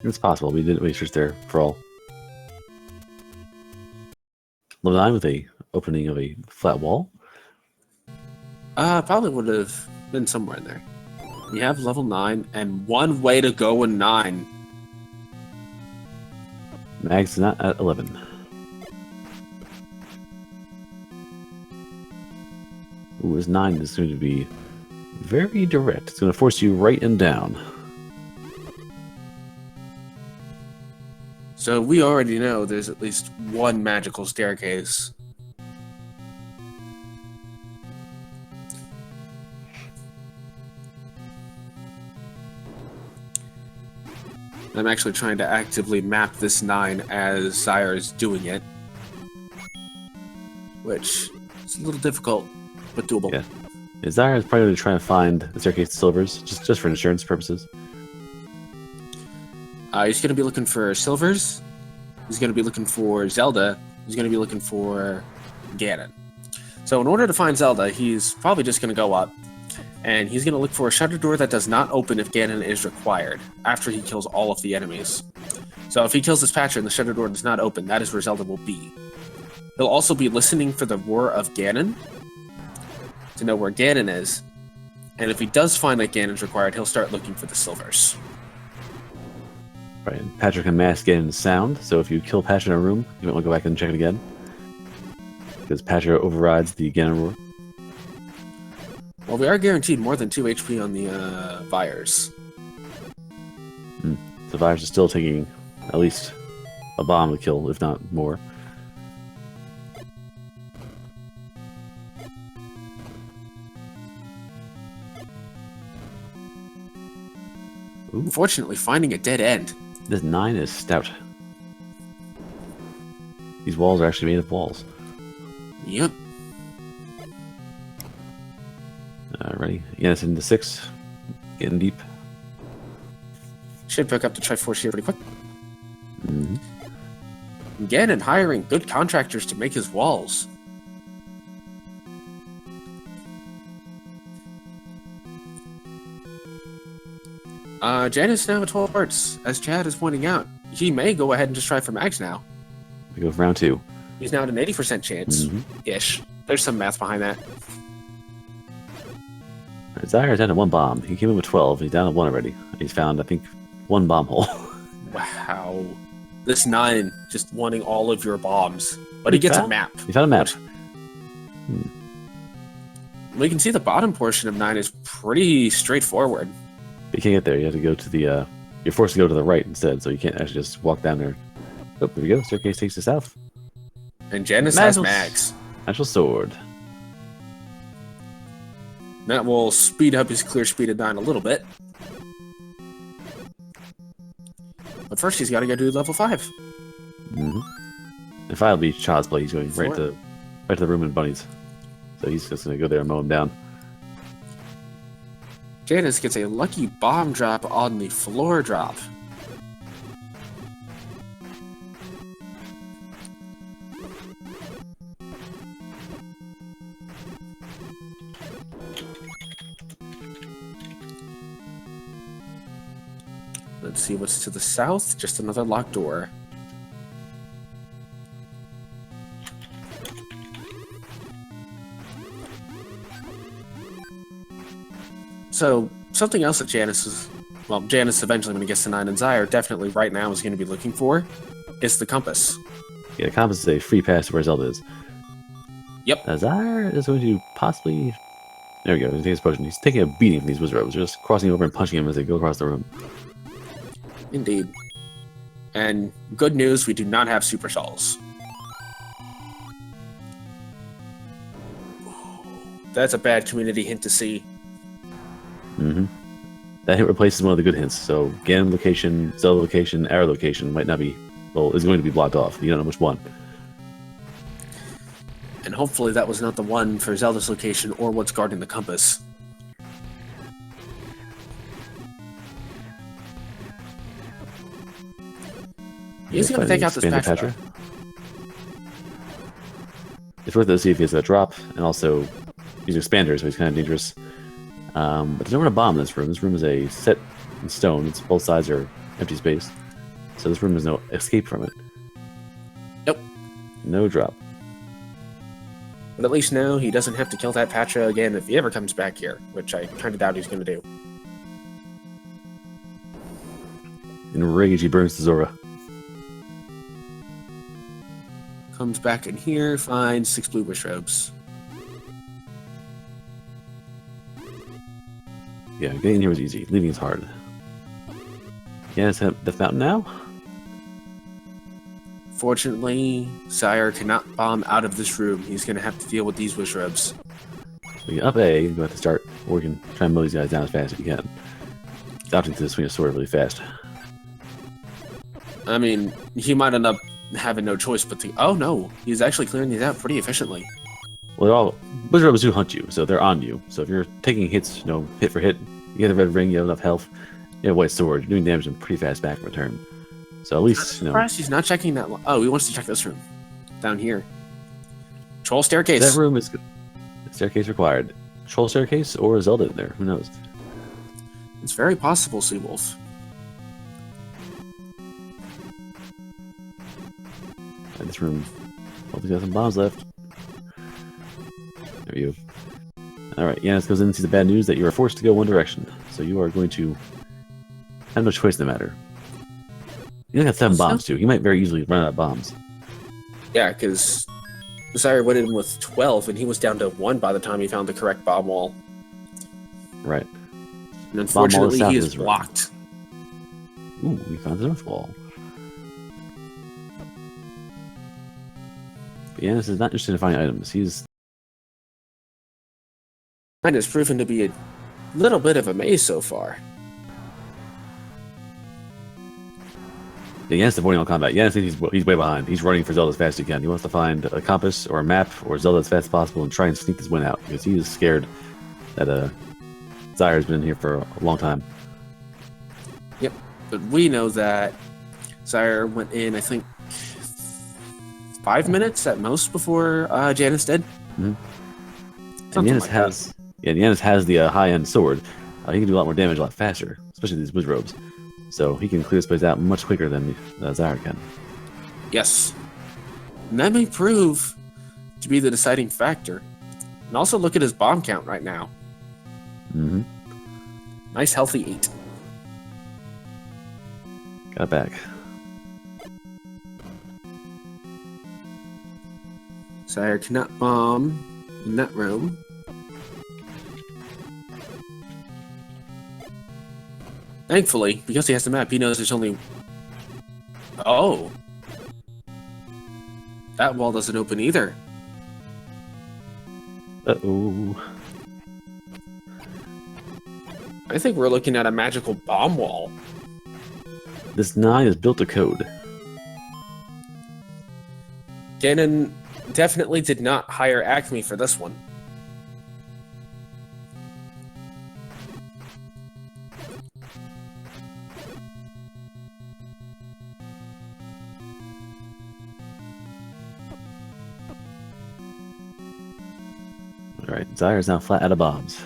It's possible. We didn't waste search there for all. Level 9 with a opening of a flat wall. Probably would have been somewhere in there. We have level 9 and one way to go in 9. Mag's not at 11. Ooh, this 9 is going to be very direct. It's going to force you right and down. So we already know there's at least one magical staircase. I'm actually trying to actively map this 9 as Zyre is doing it. Which is a little difficult, but doable. Yeah. Zyre is probably going to try and find the staircase to silvers, just for insurance purposes. He's going to be looking for silvers. He's going to be looking for Zelda. He's going to be looking for Ganon. So in order to find Zelda, he's probably just going to go up. And he's going to look for a shutter door that does not open if Ganon is required, after he kills all of the enemies. So if he kills this patcher and the shutter door does not open, that is where Zelda will be. He'll also be listening for the roar of Ganon, to know where Ganon is. And if he does find that Ganon's required, he'll start looking for the silvers. Right, and Patrick can mask Ganon's sound, so if you kill Patrick in a room, you might want to go back and check it again. Because Patrick overrides the Ganon roar. Well, we are guaranteed more than 2 HP on the Vyres. The Vyres are still taking at least a bomb to kill, if not more. Ooh. Unfortunately, finding a dead end. This 9 is stout. These walls are actually made of walls. Yep. Ready? Yeah, it's into 6. Getting deep. Should pick up the Triforce here pretty quick. Mm-hmm. Again, and hiring good contractors to make his walls. Janus now at 12 hearts, as Chad is pointing out. He may go ahead and just try for mags now. We go for round 2. He's now at an 80% chance. Ish. There's some math behind that. Zyre's down to 1 bomb. He came in with 12. He's down to 1 already. He's found, I think, 1 bomb hole. Wow. This 9 just wanting all of your bombs. But he gets a map. He found a map. We can see the bottom portion of 9 is pretty straightforward. But you can't get there. You have to go to the... you're forced to go to the right instead, so you can't actually just walk down there. Oh, there we go. Staircase takes us south. And Janus has mags. Natural sword. That will speed up his clear speed of 9 a little bit. But first, he's got to go do level 5. If I'll be child's play, he's going right to the room and bunnies. So he's just going to go there and mow him down. Janus gets a lucky bomb drop on the floor drop. Let's see what's to the south. Just another locked door. So, something else that Janus is... Well, Janus eventually, when he gets to 9 and Zyre, definitely right now is going to be looking for is the compass. Yeah, the compass is a free pass to where Zelda is. Yep. Zyre is going to possibly... There we go. He's taking his potion. He's taking a beating from these wizards. They're just crossing over and punching him as they go across the room. Indeed. And good news, we do not have super souls. That's a bad community hint to see. That hit replaces one of the good hints. So Ganon location, Zelda location, arrow location might not be... Well, is going to be blocked off. You don't know which one. And hopefully that was not the one for Zelda's location or what's guarding the compass. He's going to take out this Patra. It's worth it to see if he has a drop, and also he's an expander, so he's kind of dangerous. But there's nowhere to bomb in this room. This room is a set in stone. It's both sides are empty space, so this room has no escape from it. Nope. No drop. But at least now he doesn't have to kill that Patra again if he ever comes back here, which I kind of doubt he's going to do. In rage, he burns to Zora. Comes back in here, finds 6 blue wish robes. Yeah, getting here was easy. Leaving is hard. Yeah, it's Death Mountain now? Fortunately, Zyre cannot bomb out of this room. He's going to have to deal with these wish robes. We can up A, and go have to start, or we can try and mow these guys down as fast as we can. Opting to swing a sword really fast. I mean, he might end up having no choice but to... Oh no, he's actually clearing these out pretty efficiently. Well, they're all... Wizard robes do hunt you, so they're on you. So if you're taking hits, you know, hit for hit, you get a red ring, you have enough health, you have a white sword, you're doing damage in pretty fast back in return. So at least, you know... Surprised he's not checking that... Oh, he wants to check this room. Down here. Troll staircase. That room is good. Staircase required. Troll staircase or Zelda in there, who knows? It's very possible, Seawolf. In this room. Hopefully got some bombs left. There you go. Alright, Janus goes in and sees the bad news that you are forced to go one direction. So you are going to have no choice in the matter. You only got 7 bombs too. You might very easily run out of bombs. Yeah, because Zyre went in with 12 and he was down to 1 by the time he found the correct bomb wall. Right. And unfortunately he is blocked. Ooh, we found the north wall. But Janus is not interested in finding items. He's... And it's proven to be a little bit of a maze so far. Yeah, Janus is avoiding all combat. Janus thinks he's way behind. He's running for Zelda as fast as he can. He wants to find a compass or a map or Zelda as fast as possible and try and sneak this win out because he is scared that Zyre has been here for a long time. Yep, but we know that Zyre went in, I think, 5 minutes at most before Janus did. And Something Janus like has Janus has the high-end sword. He can do a lot more damage a lot faster, especially these wizard robes. So he can clear this place out much quicker than Zyre can. Yes. And that may prove to be the deciding factor. And also look at his bomb count right now. Mm-hmm. Nice healthy 8. Got it back. Zyre cannot bomb in that room. Thankfully, because he has the map, he knows there's only... Oh! That wall doesn't open either. Uh-oh. I think we're looking at a magical bomb wall. This 9 is built to code. Ganon definitely did not hire Acme for this one. Alright, Zyre is now flat out of bombs.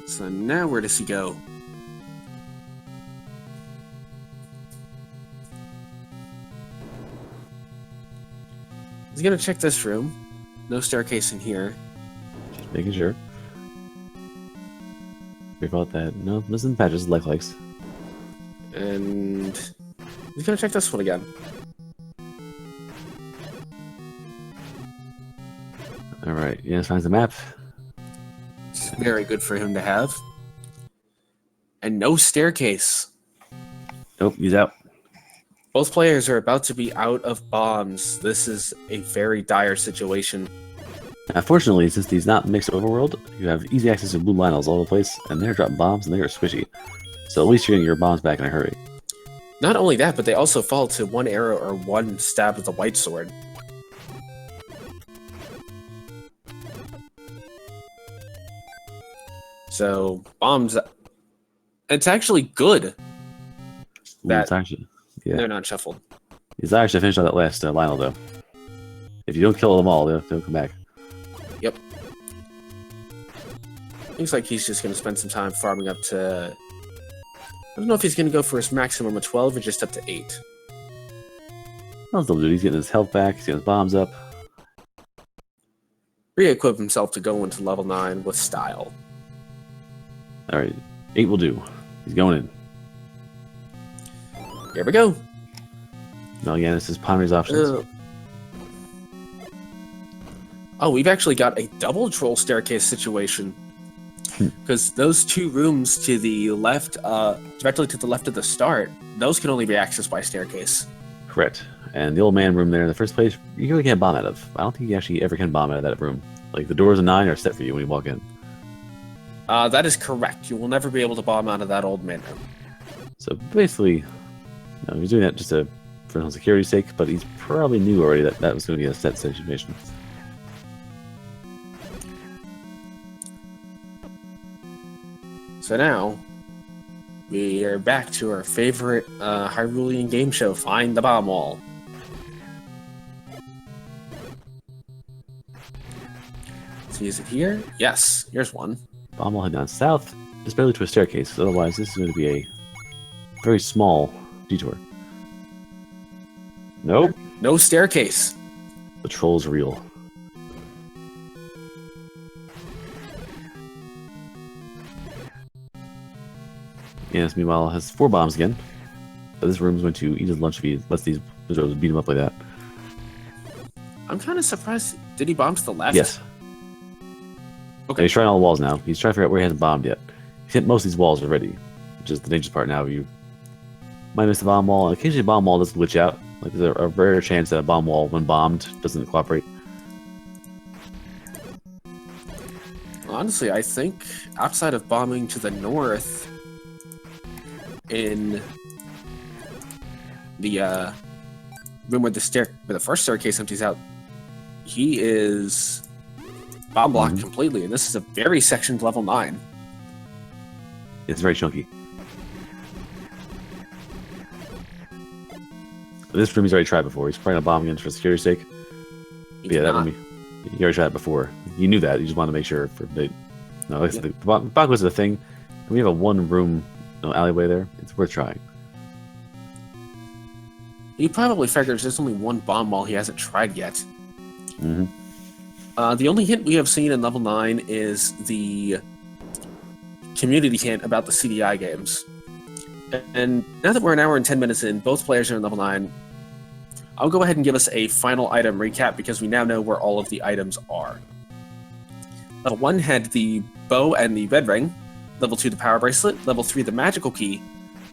So now where does he go? He's gonna check this room. No staircase in here. Just making sure. Careful about that. No, listen, patches, life likes. And he's gonna check this one again. Alright, Janus finds the map. It's very good for him to have. And no staircase. Nope, he's out. Both players are about to be out of bombs. This is a very dire situation. Fortunately, since he's not mixed overworld, you have easy access to blue Lionels all over the place, and they're dropping bombs and they are squishy. So at least you're getting your bombs back in a hurry. Not only that, but they also fall to one arrow or one stab with the white sword. So, bombs... It's actually good that It's actually, yeah. they're not shuffled. Zyre should finish on that last Lionel, though. If you don't kill them all, they'll come back. Yep. Looks like he's just going to spend some time farming up to... I don't know if he's going to go for his maximum of 12 or just up to 8. I'll still do. He's getting his health back, he's getting his bombs up. Re-equip himself to go into level 9 with style. Alright, 8 will do. He's going in. Here we go. Now again, this is pondering his options. Oh, we've actually got a double troll staircase situation. Because those two rooms to the left, directly to the left of the start, those can only be accessed by staircase. Correct. And the old man room there in the first place, you really can't bomb out of. I don't think you actually ever can bomb out of that room. Like, the doors of 9 are set for you when you walk in. That is correct. You will never be able to bomb out of that old man room. So basically, he's doing that just for his own security's sake, but he's probably knew already that that was going to be a set situation. So now, we are back to our favorite Hyrulean game show, Find the Bomb Wall. See, is it here? Yes, here's one. Bomb will head down south, just barely to a staircase, otherwise this is going to be a very small detour. Nope. No staircase. The troll's real. Yes, meanwhile, has 4 bombs again. But this room's going to eat his lunch if he lets these wizards beat him up like that. I'm kind of surprised. Did he bomb to the left? Yes. Okay. Yeah, he's trying all the walls now. He's trying to figure out where he hasn't bombed yet. He's hit most of these walls already, which is the dangerous part now. You might miss the bomb wall, and occasionally a bomb wall does glitch out. Like, there's a rare chance that a bomb wall, when bombed, doesn't cooperate. Honestly, I think outside of bombing to the north, in the room where the first staircase empties out, he is bomb blocked completely, and this is a very sectioned level 9. It's very chunky. This room he's already tried before. He's probably gonna bomb again for security's sake. He But yeah, did that not. room you already tried it before. You knew that. You just wanted to make sure for the. No, like I said, the bomb was the thing. And we have a one-room alleyway there. It's worth trying. He probably figures there's only one bomb wall he hasn't tried yet. Mm-hmm. The only hint we have seen in level 9 is the community hint about the CDI games. And now that we're an hour and 10 minutes in, both players are in level 9. I'll go ahead and give us a final item recap because we now know where all of the items are. Level 1 had the bow and the red ring. Level 2, the power bracelet. Level 3, the magical key.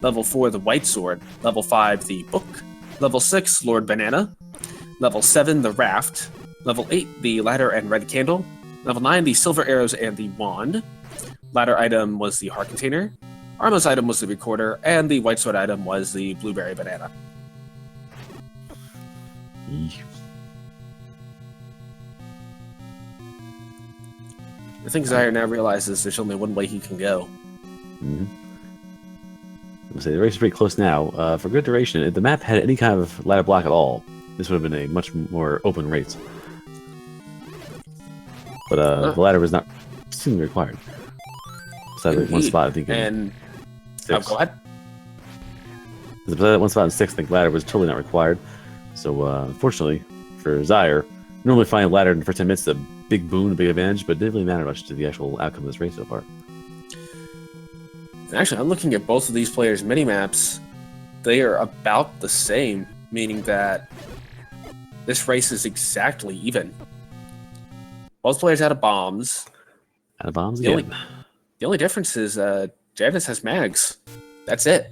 Level 4, the white sword. Level 5, the book. Level 6, Lord Banana. Level 7, the raft. Level 8, the ladder and red candle. Level 9, the silver arrows and the wand. Ladder item was the heart container. Armos item was the recorder, and the white sword item was the blueberry banana. I think Zyre now realizes there's only one way he can go. Mm-hmm. I'll say the race is pretty close now. For good duration, if the map had any kind of ladder block at all, this would have been a much more open race. But the ladder was not seemingly required. Besides like one spot, I think. And six. go ahead. Besides that one spot in 6, I think ladder was totally not required. So unfortunately for Zyre, normally finding a ladder in the first 10 minutes is a big boon, a big advantage, but it didn't really matter much to the actual outcome of this race so far. Actually, I'm looking at both of these players' mini-maps. They are about the same, meaning that this race is exactly even. Both players out of bombs. Out of bombs The again. The only difference is Janus has mags. That's it.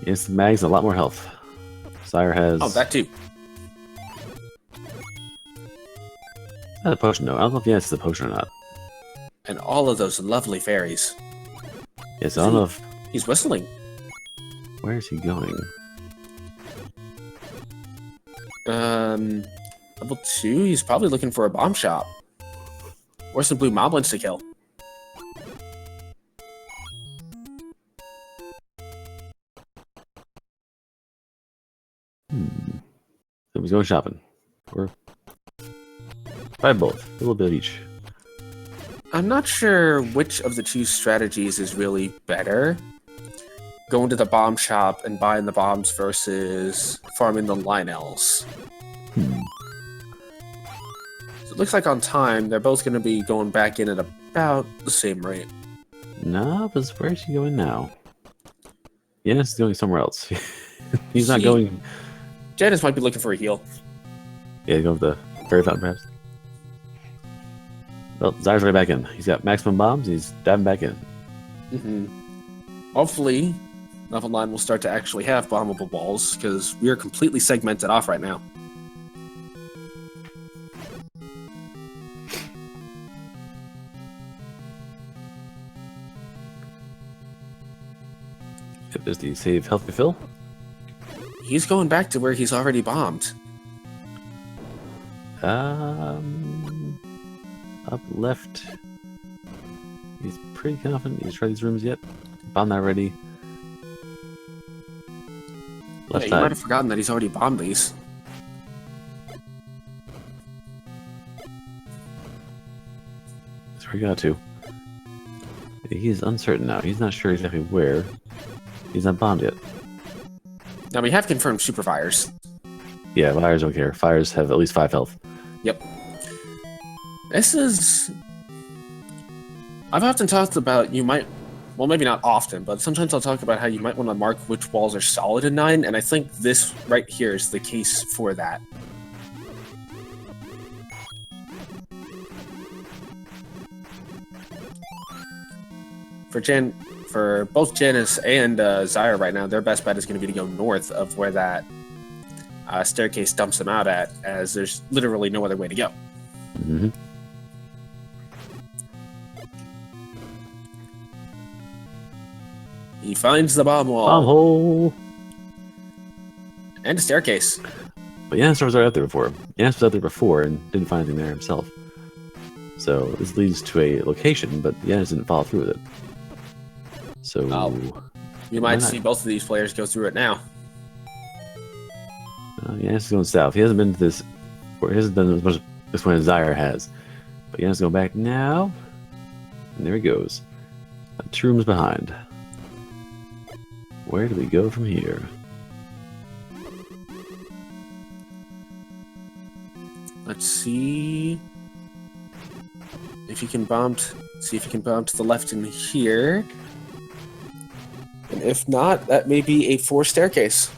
Yes, Mag's a lot more health. Zyre has. Oh, that too. Not a potion, no. I don't know if Janus is a potion or not. And all of those lovely fairies. Yes, I don't know if. He's whistling. Where is he going? Level 2, he's probably looking for a bomb shop. Or some blue moblins to kill. So he's going shopping. Or. Probably both. A little bit of each. I'm not sure which of the two strategies is really better. Going to the bomb shop and buying the bombs versus farming the Lionels. So it looks like on time, they're both going to be going back in at about the same rate. No, but where is he going now? Janus is going somewhere else. He's not going. Janus might be looking for a heal. Yeah, go with the fairy fountain, perhaps. Well, Zyre's right back in. He's got maximum bombs. He's diving back in. Hopefully, level 9 will start to actually have bombable balls, because we are completely segmented off right now. Yep, there's the save health refill. He's going back to where he's already bombed. Up left. He's pretty confident. He's tried these rooms yet. Bomb that ready. Yeah, Left you might side. have forgotten that he's already bombed these. That's where he got to. He's uncertain now. He's not sure exactly where. He's not bombed yet. Now, we have confirmed super fires. Yeah, fires don't care. Fires have at least 5 health. Yep. This is... I've often talked about you might... Well, maybe not often, but sometimes I'll talk about how you might want to mark which walls are solid in 9, and I think this right here is the case for that. For both Janus and Zyre right now, their best bet is going to be to go north of where that staircase dumps them out at, as there's literally no other way to go. Mm-hmm. He finds the bomb wall. Bomb hole! And a staircase. But Janus was already out there before. Janus was out there before and didn't find anything there himself. So this leads to a location, but Janus didn't follow through with it. So You might see both of these players go through it now. Yeah, he's going south. He hasn't been to this, or he hasn't done as much this point as Zyre has. But yeah, let's go back now. And there he goes. 2 rooms behind. Where do we go from here? Let's see if you can bomb. See if you can bomb to the left in here. And if not, that may be a 4 staircase.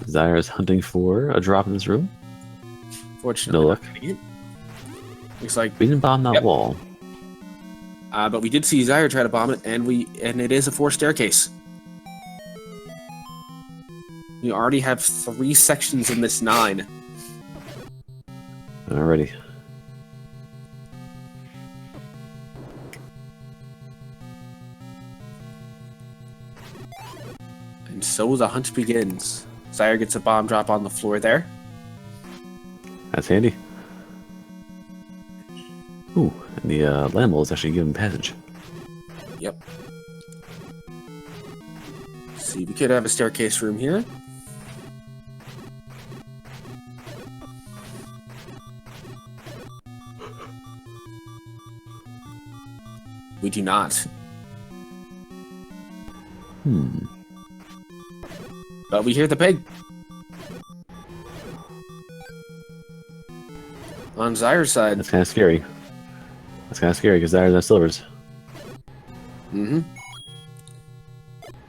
Zyre is hunting for a drop in this room. Fortunately, No luck. Looks like, We didn't bomb that Yep. wall. but we did see Zyre try to bomb it, and it is a 4 staircase. We already have 3 sections in this 9. Alrighty. And so the hunt begins. Zyre gets a bomb drop on the floor there. That's handy. Ooh, and the Lamel is actually giving passage. Yep. See, we could have a staircase room here. We do not. But we hear the pig. On Zyre's side. That's kind of scary. That's kind of scary because Zyre's not silvers. Mm-hmm.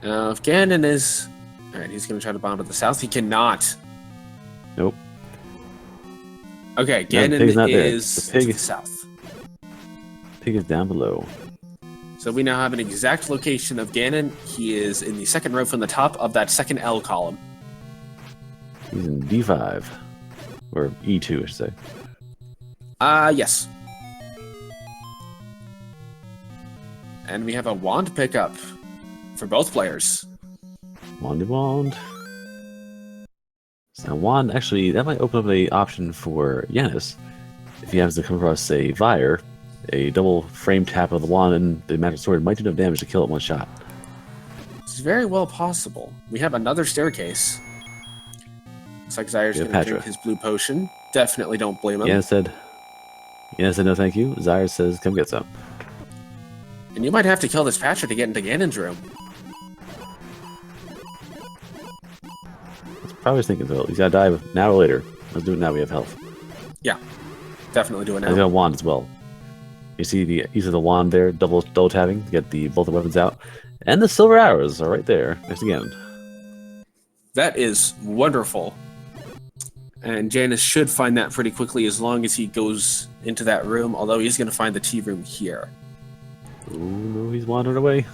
Now, if Ganon is... Alright, he's going to try to bomb to the south. He cannot. Nope. Okay, No, the Ganon pig's not there. is The pig- to the south. Pig is down below. So we now have an exact location of Ganon. He is in the 2nd row from the top of that 2nd L column. He's in D5. Or E2, I should say. Yes. And we have a wand pickup for both players. Wandy wand. So now wand, actually, that might open up an option for Janus. If he happens to come across, say, Vyre, a double frame tap of the wand and the magic sword might do enough damage to kill it in one shot. It's very well possible. We have another staircase. Looks like Zyre's Yeah, going to Patra. drink his blue potion. Definitely don't blame him. Janus said no thank you. Zyre says come get some. And you might have to kill this Patra to get into Ganon's room. That's probably his thinking, so he's gotta die now or later. Let's do it now, we have health. Yeah, definitely do it And he's got now. a wand as well. You see the use of the wand there, double tapping to get both the weapons out. And the silver arrows are right there, next again. That is wonderful. And Janus should find that pretty quickly as long as he goes into that room, although he's going to find the tea room here. Ooh, no, he's wandering away.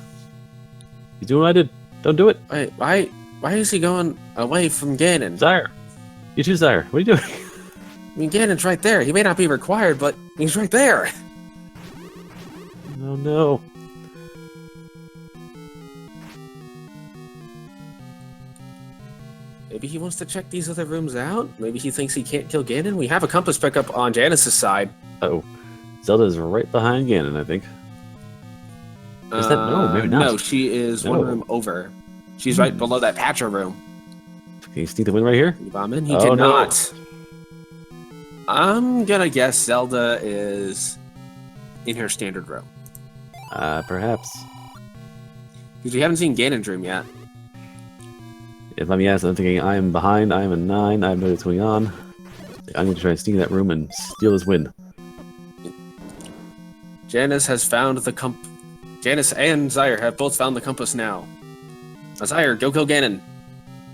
He's doing what I did. Don't do it. Wait, why is he going away from Ganon? Zyre. You too, Zyre. What are you doing? I mean, Ganon's right there. He may not be required, but he's right there. Oh no. Maybe he wants to check these other rooms out. Maybe he thinks he can't kill Ganon. We have a compass pickup on Janus' side. Uh-oh. Zelda's right behind Ganon, I think. Is that no? Maybe not. No, she is one No. room over. She's right below that Patra room. Can you sneak the win right here? Can you bomb in? He Oh, did no. not. I'm gonna guess Zelda is in her standard room. Perhaps. Because we haven't seen Ganon's room yet. If let me ask, I'm thinking I am behind, I am a 9, I have no idea what's going on. I'm going to try and sneak in that room and steal this win. Janus has found the Janus and Zyre have both found the compass now. Now, Zyre, go kill Ganon.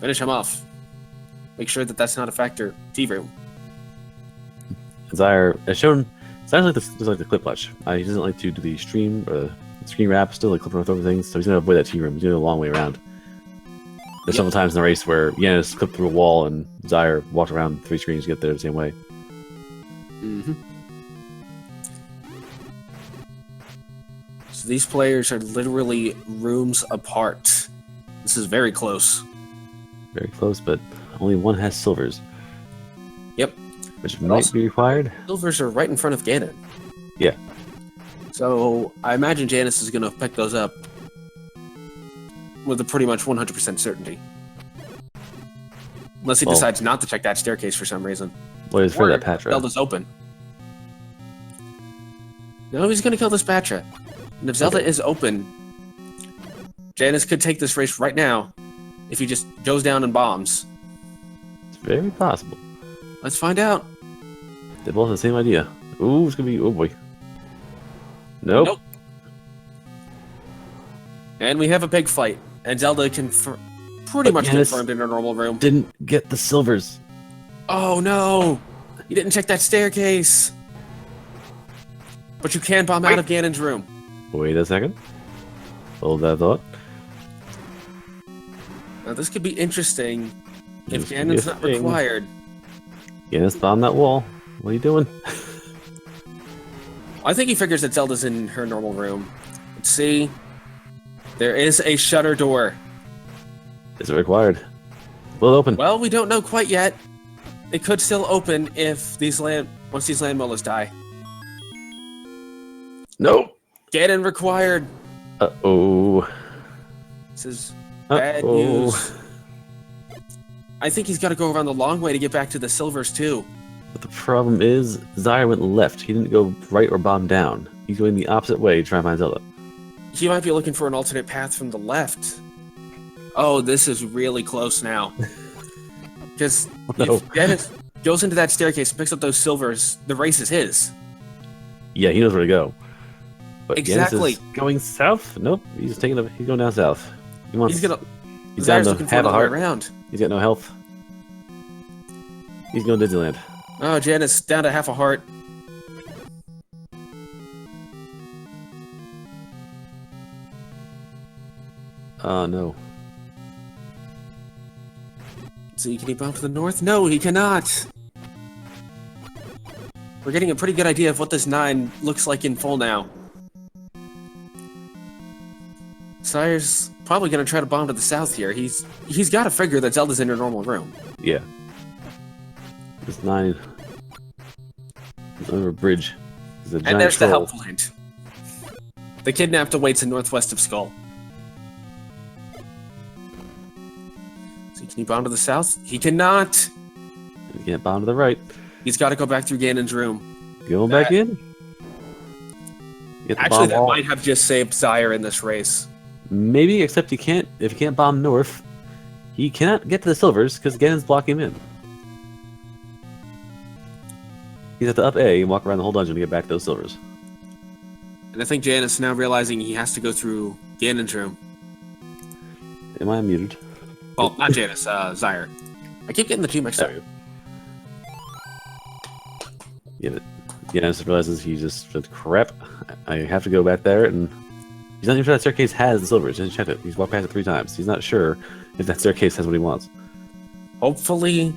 Finish him off. Make sure that that's not a factor. Tea room. Zyre has shown, Zyre's like the clip watch. He doesn't like to do the stream wrap, still like clipping with over things, so he's going to avoid that tea room. He's going to go a long way around. There's several times in the race where Janus clipped through a wall and Zyre walked around 3 screens to get there the same way. Mm-hmm. So these players are literally rooms apart. This is very close. Very close, but only one has silvers. Yep. Which But might also- be required. Silvers are right in front of Ganon. Yeah. So I imagine Janus is going to pick those up with a pretty much 100% certainty. Unless he Well- decides not to check that staircase for some reason. Well, he's afraid Or of that Patra. Zelda's open. No, he's gonna kill this Patra. And if Zelda Okay. is open, Janus could take this race right now if he just goes down and bombs. It's very possible. Let's find out. They both have the same idea. Ooh, it's gonna be. Oh boy. Nope. Nope. And we have a big fight. And Zelda pretty But much Janus confirmed in her normal room. Didn't get the silvers. Oh no! You didn't check that staircase! But you can bomb out of Ganon's room. Wait a second. Hold that thought. Now this could be interesting if This could be Ganon's a not thing. required. Yeah, let's bomb that wall. What are you doing? I think he figures that Zelda's in her normal room. Let's see. There is a shutter door. Is it required? Will it open? Well, we don't know quite yet. It could still open if once these land molars die. Nope. Ganon required. Uh-oh. This is bad news. I think he's got to go around the long way to get back to the silvers too. But the problem is, Zyre went left. He didn't go right or bomb down. He's going the opposite way to try and find Zelda. He might be looking for an alternate path from the left. Oh, this is really close now. Because No. if Ganon goes into that staircase and picks up those silvers, the race is his. Yeah, he knows where to go. But Exactly. Janus is going south? Nope. He's going down south. He wants. He's gonna. He's down Zyre's to looking for half a another way heart. around. He's got no health. He's going to Disneyland. Oh, Janus down to half a heart. Oh no. See, can he bomb to the north? No, he cannot. We're getting a pretty good idea of what this 9 looks like in full now. Sire's probably going to try to bomb to the south here. He's got to figure that Zelda's in her normal room. Yeah. This 9 is under a bridge. There's a And giant there's the troll. helpful hint. The kidnapped awaits in northwest of Skull. So can he bomb to the south? He cannot. You can't bomb to the right. He's got to go back through Ganon's room. Going back in. Get the Actually, bomb that wall. might have just saved Zyre in this race. Maybe, except he can't. If he can't bomb north, he cannot get to the silvers because Ganon's blocking him in. He's at the up A and walk around the whole dungeon to get back to those silvers. And I think Janus now realizing he has to go through Ganon's room. Am I unmuted? Well, not Janus, Zyre. I keep getting the two mixed up. There we go. Yeah, but Janus realizes he just said, crap, I have to go back there, and he's not even sure that staircase has the silvers. He hasn't checked it. He's walked past it 3 times. He's not sure if that staircase has what he wants. Hopefully,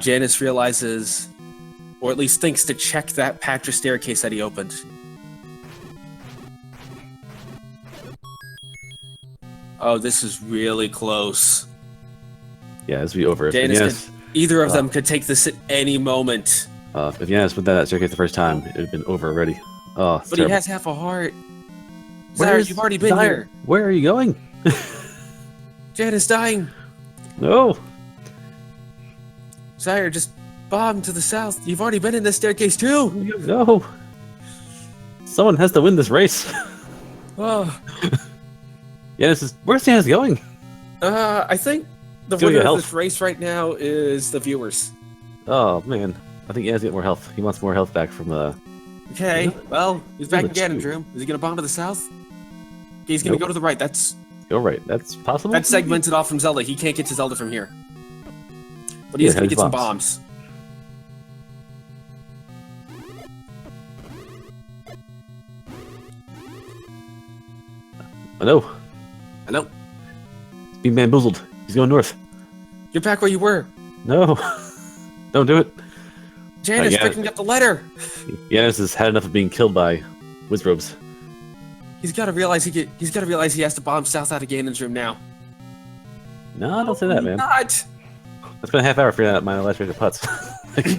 Janus realizes, or at least thinks to check that Patra staircase that he opened. Oh, this is really close. Yeah, this will be over. If Janus Janus, Either of them could take this at any moment. if Janus went down that staircase the first time, it would have been over already. Oh, it's But terrible. he has half a heart. Where's Zyre, you've already been Zyre? here. Where are you going? Janus dying. No. Zyre, just bomb to the south. You've already been in this staircase too. No. Someone has to win this race. Oh, Janus is. Where's Janus going? I think the Let's go winner get of health. this race right now is the viewers. Oh man, I think Janus get more health. He wants more health back from Okay, well, he's back in Number Ganon's 2. room. Is he gonna bomb to the south? He's gonna Nope. go to the right. That's right. That's possible. segmented off from Zelda. He can't get to Zelda from here. But he's Yeah, gonna he's get some bombs. bombs. I know. I know. He's being bamboozled. He's going north. Get back where you were. No. Don't do it. Janus yeah. picking up the letter. Janus has had enough of being killed by Wizrobes. He's got to realize he's got to realize he has to bomb south out of Ganon's room now. No, don't say that, man. Not. It's been a half hour figuring out my last race of putts.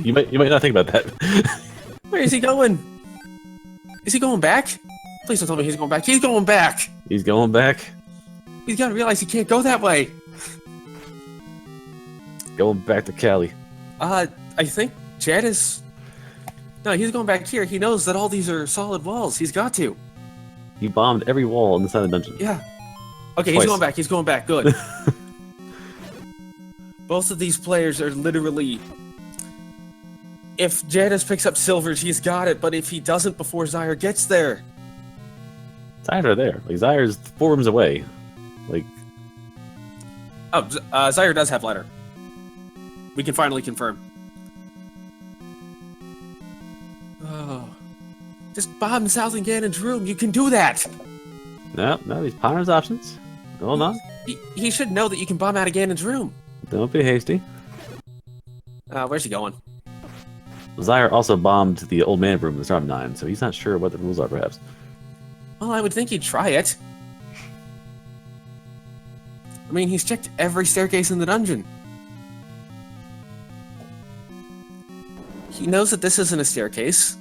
you might not think about that. Where is he going? Is he going back? Please don't tell me he's going back. He's going back. He's going back. He's got to realize he can't go that way. Going back to Cali. I think Janus... No, he's going back here. He knows that all these are solid walls. He's got to. He bombed every wall inside the dungeon. Yeah. Okay, Twice. he's going back. He's going back. Good. Both of these players are literally... If Janus picks up silvers, he's got it. But if he doesn't before Zyre gets there... Zyre are there. Like, Zyre's 4 rooms away. Like... Oh, Zyre does have ladder. We can finally confirm. Oh. Just bomb Southern Ganon's room. You can do that. No, he's pondering his options. Hold on. He should know that you can bomb out of Ganon's room. Don't be hasty. Where's he going? Zyre also bombed the old man room in the start of 9, so he's not sure what the rules are, perhaps. Well, I would think he'd try it. I mean, he's checked every staircase in the dungeon. He knows that this isn't a staircase.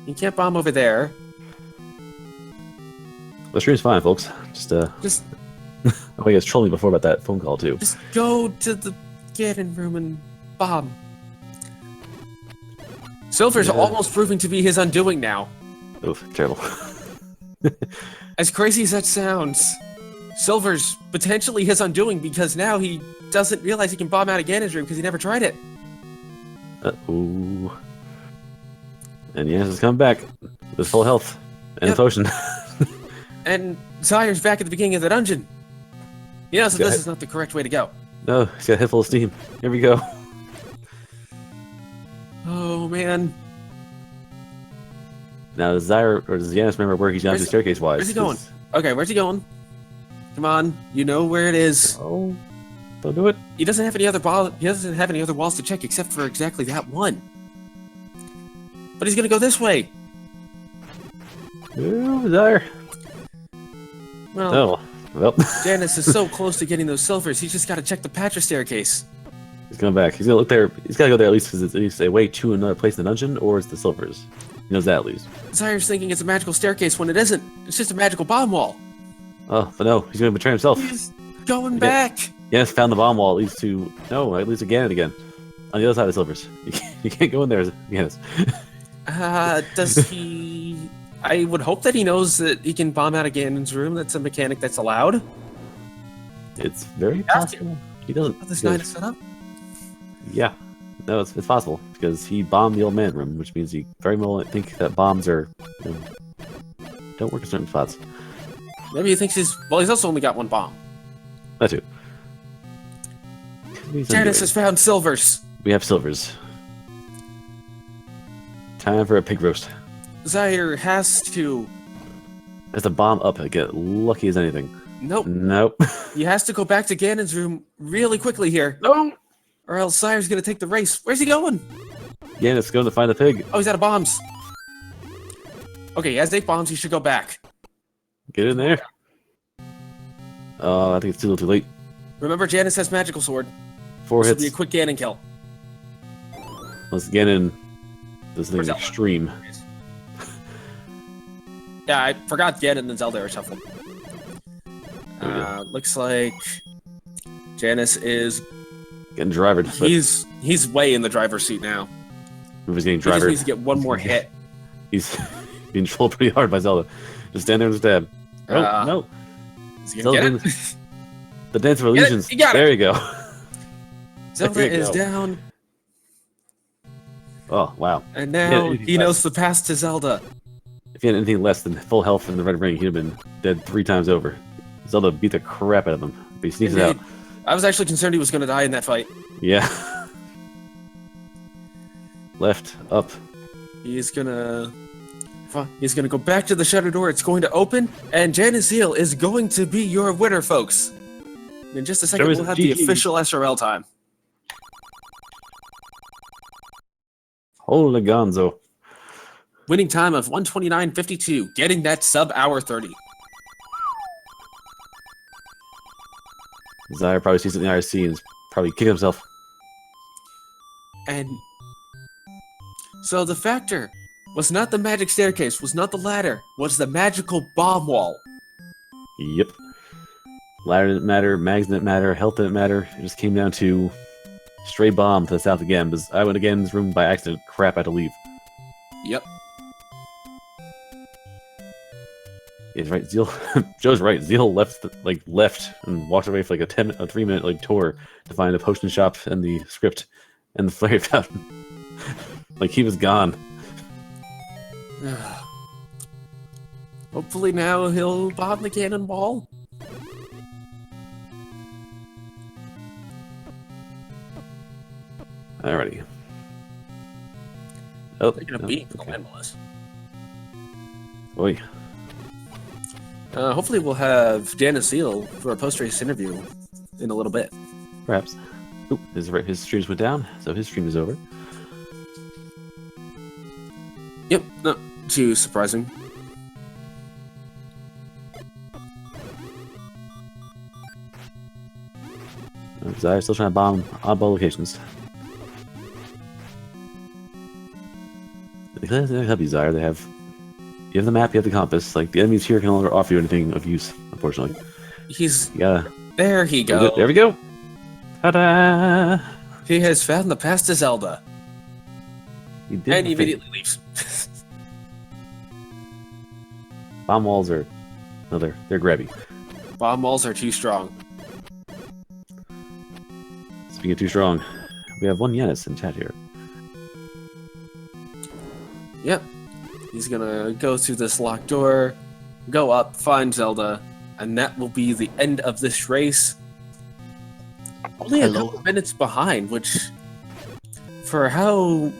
You can't bomb over there. The stream's fine, folks. Just oh, you guys trolled me before about that phone call, too. Just go to the Ganon room and bomb. Silver's almost proving to be his undoing now. Oof, terrible. As crazy as that sounds, Silver's potentially his undoing because now he doesn't realize he can bomb out of Ganon's room because he never tried it. Ooh. And Janus is coming back with full health and a potion. And Zyre's back at the beginning of the dungeon. He knows that this is not the correct way to go. No, he's got a head full of steam. Here we go. Oh, man. Now, does Zyre, or does Janus remember where he's gone to staircase-wise? Where's he going? Okay, where's he going? Come on, you know where it is. Oh, don't do it. He doesn't have any other He doesn't have any other walls to check except for exactly that one. But he's gonna go this way. Ooh, Zyre. Well, Oh, well. Janus is so close to getting those silvers. He's just got to check the Patra staircase. He's coming back. He's gonna look there. He's gotta go there at least because it's at least a way to another place in the dungeon, or it's the silvers. He knows that at least. Zyre's thinking it's a magical staircase when it isn't. It's just a magical bomb wall. Oh, but no, he's gonna betray himself. He's going back. Yes, found the bomb wall. It leads to it leads to Ganon again. On the other side of the silvers. You can't go in there, Janus. Does he... I would hope that he knows that he can bomb out of Ganon's room. That's a mechanic that's allowed. It's very possible. He doesn't. How this night is set up? Yeah. No, it's possible. Because he bombed the old man room, which means he very well think that bombs are... don't work in certain spots. Maybe he thinks he's... Well, he's also only got one bomb. That too. Janus has found silvers. We have silvers. Time for a pig roast. Zyre has to... Has to bomb up and get lucky as anything. Nope. Nope. He has to go back to Ganon's room really quickly here. No! Or else Zyre's gonna take the race. Where's he going? Janus going to find the pig. Oh, he's out of bombs. Okay, he has 8 bombs. He should go back. Get in there. Oh, I think it's too late. Remember, Janus has magical sword. 4 This will hits. be a quick Ganon kill. Let's get in. This thing's Zelda? extreme. Yeah, I forgot Ganon and Zelda are shuffled. Looks like Janus is... Getting drivered. But He's way in the driver's seat now. he was getting He just drivered. needs to get one more hit. He's being trolled pretty hard by Zelda. Just stand there and stab. Oh, no. Is he gonna Zelda get it? The Dance of Get it. Illusions. You got it. There you go. Zelda There you is go. down, Oh, wow. and now Yeah, he knows the path to Zelda. If he had anything less than full health in the red ring, he'd have been dead 3 times over. Zelda beat the crap out of him, but he sneaks it out. Indeed. I was actually concerned he was going to die in that fight. Yeah. Left, up. He's gonna go back to the shutter door. It's going to open, and JanusZeal is going to be your winner, folks. In just a second, we'll have the GG. official SRL time. Holy gonzo. Winning time of 129.52, getting that sub-hour 30. Zyre probably sees it in the IRC and is probably kicking himself. And so the factor was not the magic staircase, was not the ladder, was the magical bomb wall. Yep. Ladder didn't matter, mags didn't matter, health didn't matter. It just came down to stray bomb to the south again, because I went again in this room by accident. Crap, I had to leave. Yep. He's right, Zeal. Joe's right. Zeal left and walked away for like a 3-minute like tour to find the potion shop and the script and the flare fountain. Like he was gone. Hopefully now he'll bomb the cannonball. Alrighty. Oh, They're gonna beat Clamulous. Oi. Hopefully we'll have JanusZeal for a post-race interview in a little bit. Perhaps. Oop, his streams went down, so his stream is over. Yep, not too surprising. Zyre still trying to bomb oddball locations. They help you, Zyre. You have the map, you have the compass. Like the enemies here can no longer offer you anything of use, unfortunately. There he goes. There we go. Ta-da! He has found the path to Zelda. He did and he immediately leaves. Bomb walls are... No, they're grabby. Bomb walls are too strong. Speaking of too strong, we have one Janus in chat here. Yep. He's gonna go through this locked door, go up, find Zelda, and that will be the end of this race. Only a couple minutes behind, which, for how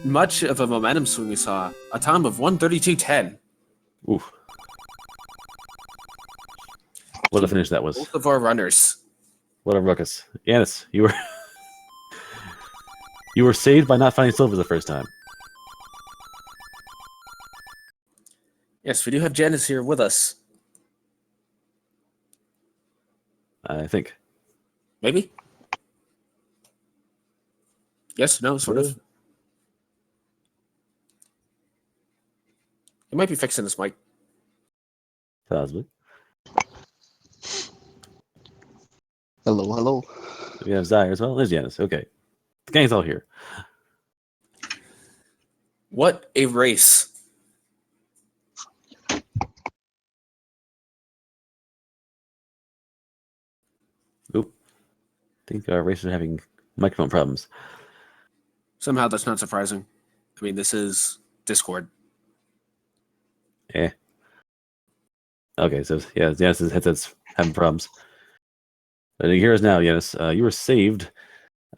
much of a momentum swing we saw, a time of 1:32.10. Oof. What a finish that was. Both of our runners. What a ruckus. Janus, you were... you were saved by not finding silver the first time. Yes, we do have Janus here with us. I think. Maybe? Yes, no, sort of. He might be fixing this mic. Possibly. Hello, hello. We have Zyre as well. There's Janus. Okay. The gang's all here. What a race. Oop. I think our racers are having microphone problems. Somehow that's not surprising. I mean, this is Discord. Eh. Okay, so yeah, Janus's headset's having problems. But you hear us now, Janus. You were saved.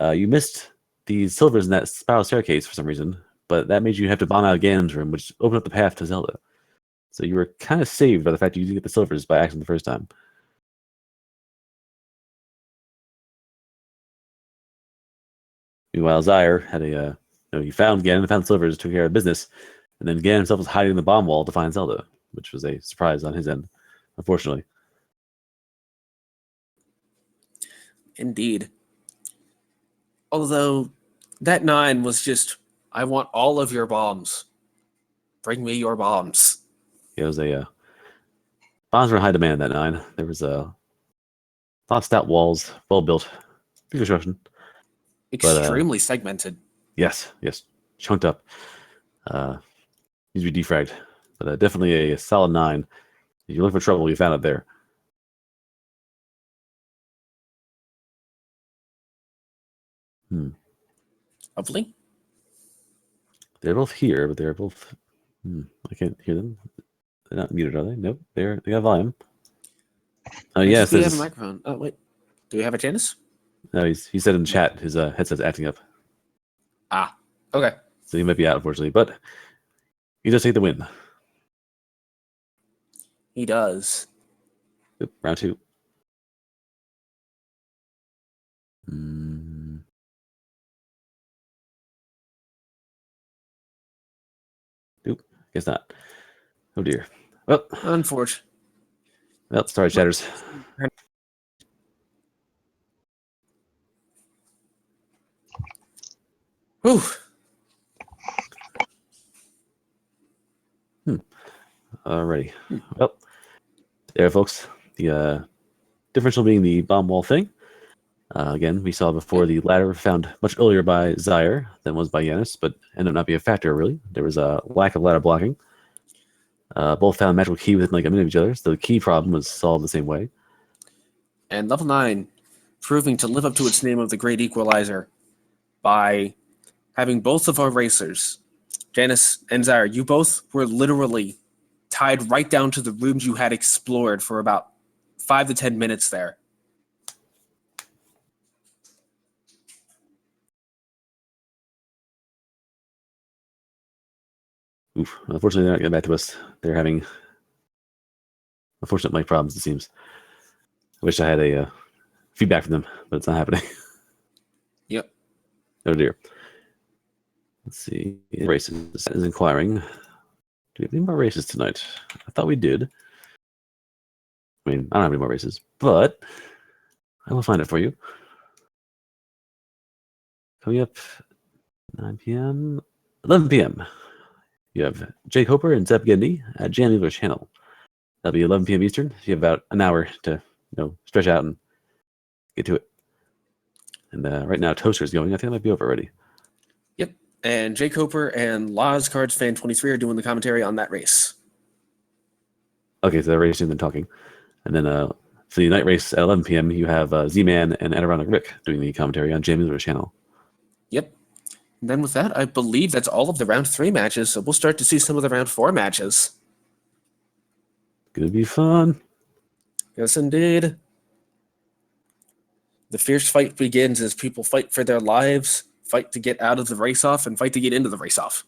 You missed the silvers in that spiral staircase for some reason, but that made you have to bomb out Ganon's room, which opened up the path to Zelda. So you were kind of saved by the fact you didn't get the silvers by accident the first time. Meanwhile, Zyre had he found Ganon, found the silvers, took care of business, and then Ganon himself was hiding in the bomb wall to find Zelda, which was a surprise on his end, unfortunately. Indeed. Although, that 9 was just, I want all of your bombs. Bring me your bombs. It was bombs were in high demand that 9. There was a lot of stout walls, well built, good construction. Extremely segmented. Yes, chunked up. Needs to be defragged, but definitely a solid 9. If you look for trouble, you found it there. Lovely. They're both here, but they're both. I can't hear them. They're not muted, are they? Nope. They got volume. Oh yes, Do we have a microphone? Oh wait, do we have a Janus? No, he said in chat his headset's acting up. Ah, okay. So he might be out, unfortunately, but he does take the win. He does. Oop, round 2. Oop, guess not. Oh dear. Well, unfortunate. Well, sorry, chatters. Whew. Alrighty. Well, there, folks. The differential being the bomb wall thing. Again, we saw before the ladder found much earlier by Zyre than was by Janus, but ended up not being a factor, really. There was a lack of ladder blocking. Both found a magical key within like a minute of each other, so the key problem was solved the same way. And level 9, proving to live up to its name of the Great Equalizer by having both of our racers, Janus and Zyre, you both were literally tied right down to the rooms you had explored for about 5 to 10 minutes there. Oof. Unfortunately, they're not getting back to us. They're having unfortunate mic problems, it seems. I wish I had a feedback from them, but it's not happening. Yep. Oh dear. Let's see. Races is inquiring. Do we have any more races tonight? I thought we did. I mean, I don't have any more races, but I will find it for you. Coming up 9 p.m., 11 p.m. You have Jake Hopper and Zeb Gendy at JamEvil channel. That'll be 11 p.m. Eastern. So you have about an hour to stretch out and get to it. And right now, Toaster's going. I think it might be over already. Yep. And Jake Hopper and Laz Cards Fan 23 are doing the commentary on that race. Okay, so they're racing and talking. And then for the night race at 11 p.m., you have Z-Man and Adirondack Rick doing the commentary on JamEvil channel. Yep. And then with that, I believe that's all of the round 3 matches, so we'll start to see some of the round 4 matches. Gonna be fun. Yes, indeed. The fierce fight begins as people fight for their lives, fight to get out of the race-off, and fight to get into the race-off.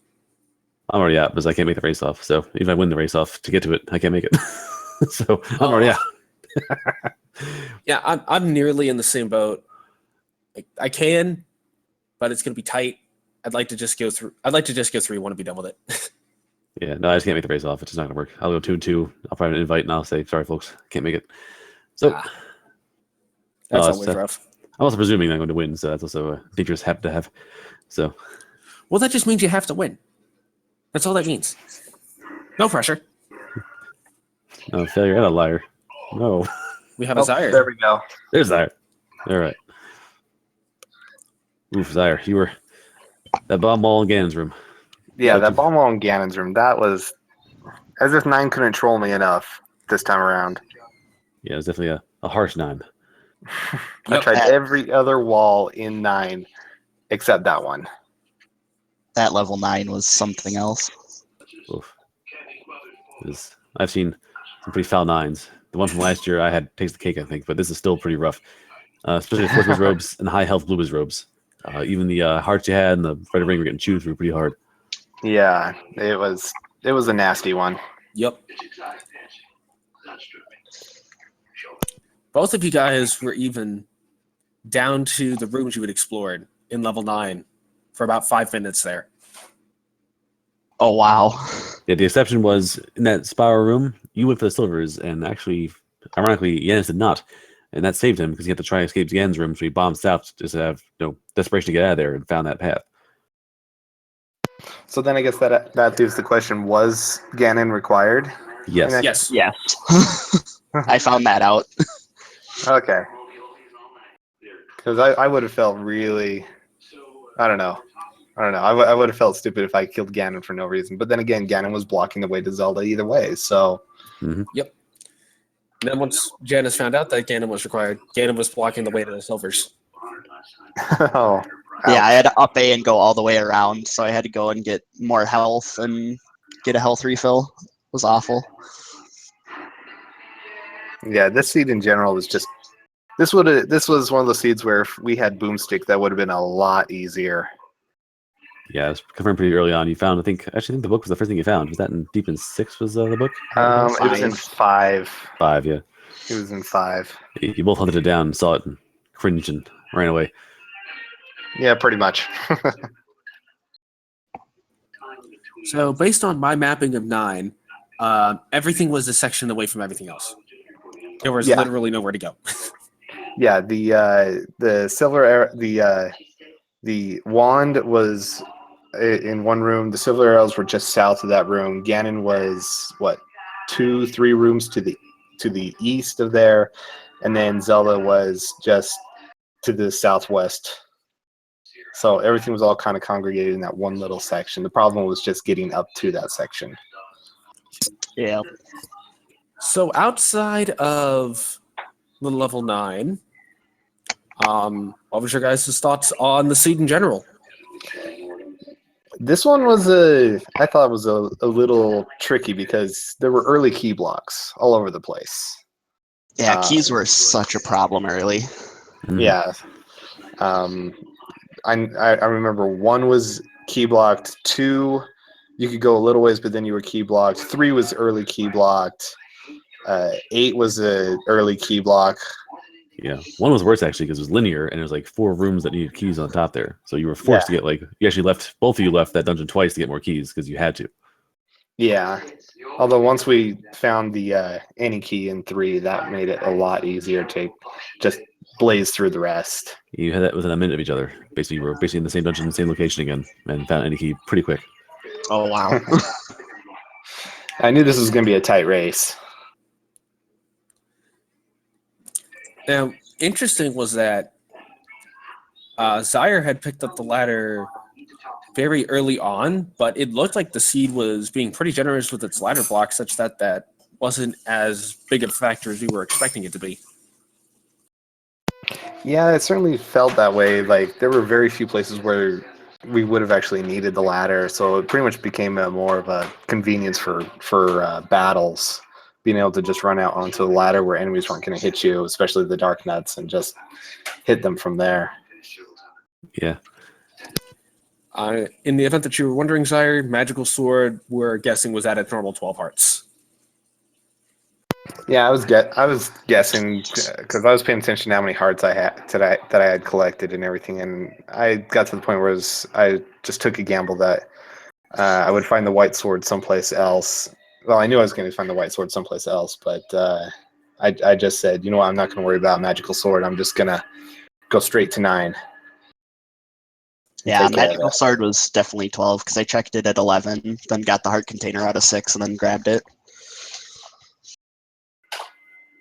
I'm already out because I can't make the race off. So even if I win the race off to get to it, I can't make it. So I'm already out. Yeah, I'm nearly in the same boat. I can, but it's gonna be tight. I'd like to just go through. Want to be done with it. Yeah, no, I just can't make the race off. It's just not gonna work. I'll go 2-2. I'll probably invite and I'll say, sorry, folks, can't make it. So that's always rough. I'm also presuming I'm going to win, so that's also a dangerous habit to have. So, well, that just means you have to win. That's all that means. No pressure. No failure and a liar. No. We have a Zyre. There we go. There's Zyre. All right. Oof, Zyre, you were that bomb wall in Ganon's room. Yeah, that bomb wall in Ganon's room, that was as if 9 couldn't troll me enough this time around. Yeah, it was definitely a harsh 9. I tried every other wall in 9 except that one. That level 9 was something else. Oof. I've seen some pretty foul 9s. The one from last year I had takes the cake, I think, but this is still pretty rough. Especially Force Wiz robes and high health Blue Wiz robes. Even the hearts you had and the red ring were getting chewed through pretty hard. Yeah, it was a nasty one. Yep. Both of you guys were even down to the rooms you had explored in level 9 for about 5 minutes there. Oh, wow. Yeah, the exception was in that spiral room, you went for the silvers, and actually, ironically, Janus did not. And that saved him because he had to try to escape Ganon's room, so he bombed south just to have desperation to get out of there and found that path. So then I guess that leaves the question, was Ganon required? Yes. Yes. Yes. I found that out. Okay. Because I would have felt really, I don't know. I would have felt stupid if I killed Ganon for no reason. But then again, Ganon was blocking the way to Zelda either way, so. Mm-hmm. Yep. And then once Janus found out that Ganon was required, Ganon was blocking the way to the silvers. Oh. Yeah, I had to up A and go all the way around, so I had to go and get more health and get a health refill. It was awful. Yeah, this seed in general was just. This was one of those seeds where if we had Boomstick, that would have been a lot easier. Yeah, it was confirmed pretty early on. You found, I think the book was the first thing you found. Was that in Deep in 6 was the book? It was in 5. 5, yeah. It was in 5. You both hunted it down, saw it, and cringed and ran away. Yeah, pretty much. So based on my mapping of 9, everything was a section away from everything else. There was literally nowhere to go. Yeah, the silver the wand was in one room. The silver arrows were just south of that room. Ganon was 2-3 rooms to the east of there, and then Zelda was just to the southwest. So everything was all kind of congregated in that one little section. The problem was just getting up to that section. Yeah. So outside of the level 9, what was your guys' thoughts on the seed in general? This one was I thought it was a little tricky because there were early key blocks all over the place. Yeah, keys were such a problem early. Mhm. Yeah. I remember 1 was key blocked, 2 you could go a little ways, but then you were key blocked. 3 was early key blocked. 8 was a early key block. Yeah, 1 was worse actually because it was linear and there was like 4 rooms that needed keys on top there. So you were forced to get you actually left, both of you left that dungeon twice to get more keys because you had to. Yeah. Although once we found the any key in 3, that made it a lot easier to just blaze through the rest. You had that within a minute of each other. Basically, you were basically in the same dungeon, same location again, and found any key pretty quick. Oh, wow. I knew this was going to be a tight race. Now, interesting was that Zyre had picked up the ladder very early on, but it looked like the seed was being pretty generous with its ladder block, such that that wasn't as big of a factor as we were expecting it to be. Yeah, it certainly felt that way. Like there were very few places where we would have actually needed the ladder, so it pretty much became more of a convenience for battles, being able to just run out onto the ladder where enemies weren't going to hit you, especially the dark nuts, and just hit them from there. Yeah. In the event that you were wondering, Zyre, Magical Sword, we're guessing, was at its normal 12 hearts. Yeah, I was guessing because I was paying attention to how many hearts I had that I had collected and everything, and I got to the point where I just took a gamble that I would find the white sword someplace else. Well, I knew I was going to find the white sword someplace else, but I just said, you know what, I'm not going to worry about magical sword. I'm just going to go straight to 9. Yeah, Magical Sword was definitely 12 because I checked it at 11, then got the heart container out of 6, and then grabbed it.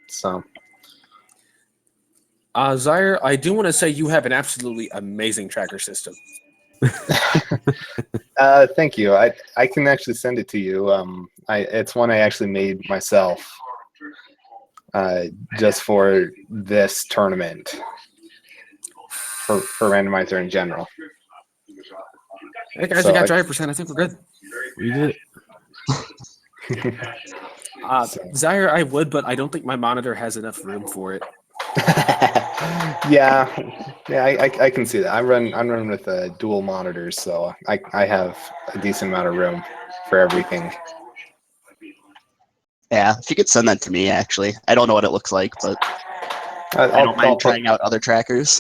So, Zyre, I do want to say you have an absolutely amazing tracker system. thank you. I can actually send it to you. It's one I actually made myself, just for this tournament, for randomizer in general. Hey guys, So I got drive percent. I think we're good. We did it. Zyre, I would, but I don't think my monitor has enough room for it. yeah, I can see that. I'm running with dual monitors, so I have a decent amount of room for everything. Yeah, if you could send that to me, actually. I don't know what it looks like, but I don't mind trying out other trackers.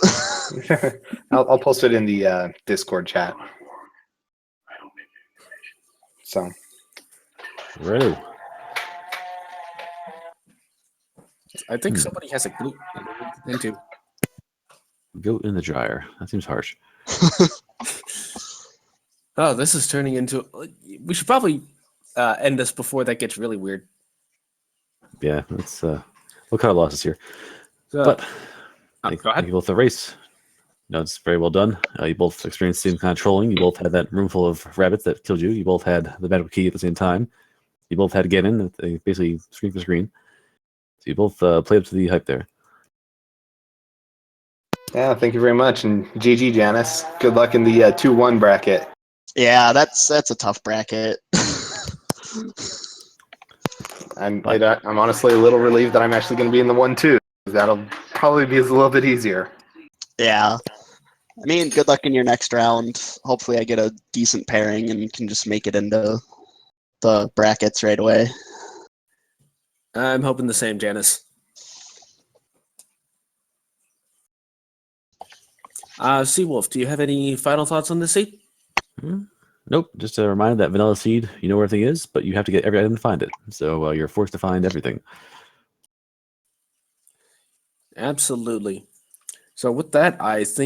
I'll post it in the Discord chat. So, Ready. I think somebody has a glute into. Goat in the dryer. That seems harsh. Oh, this is turning into. We should probably end this before that gets really weird. Yeah, let's we'll cut our losses here. Go Thank ahead. you both for the race. No, it's very well done. You both experienced the same kind of trolling. You both had that room full of rabbits that killed you. You both had the magical key at the same time. You both had to get in, basically screen for screen. So you both played up to the hype there. yeah, thank you very much, and GG Janus. Good luck in the 2-1 bracket. Yeah, that's a tough bracket. I'm honestly a little relieved that I'm actually going to be in the 1-2. That'll probably be a little bit easier. Yeah. I mean, good luck in your next round. Hopefully I get a decent pairing and can just make it into the brackets right away. I'm hoping the same, Janus. Seawolf, do you have any final thoughts on this seed? Nope. Just a reminder that vanilla seed, you know where everything is, but you have to get every item to find it. So you're forced to find everything. Absolutely. So with that, I think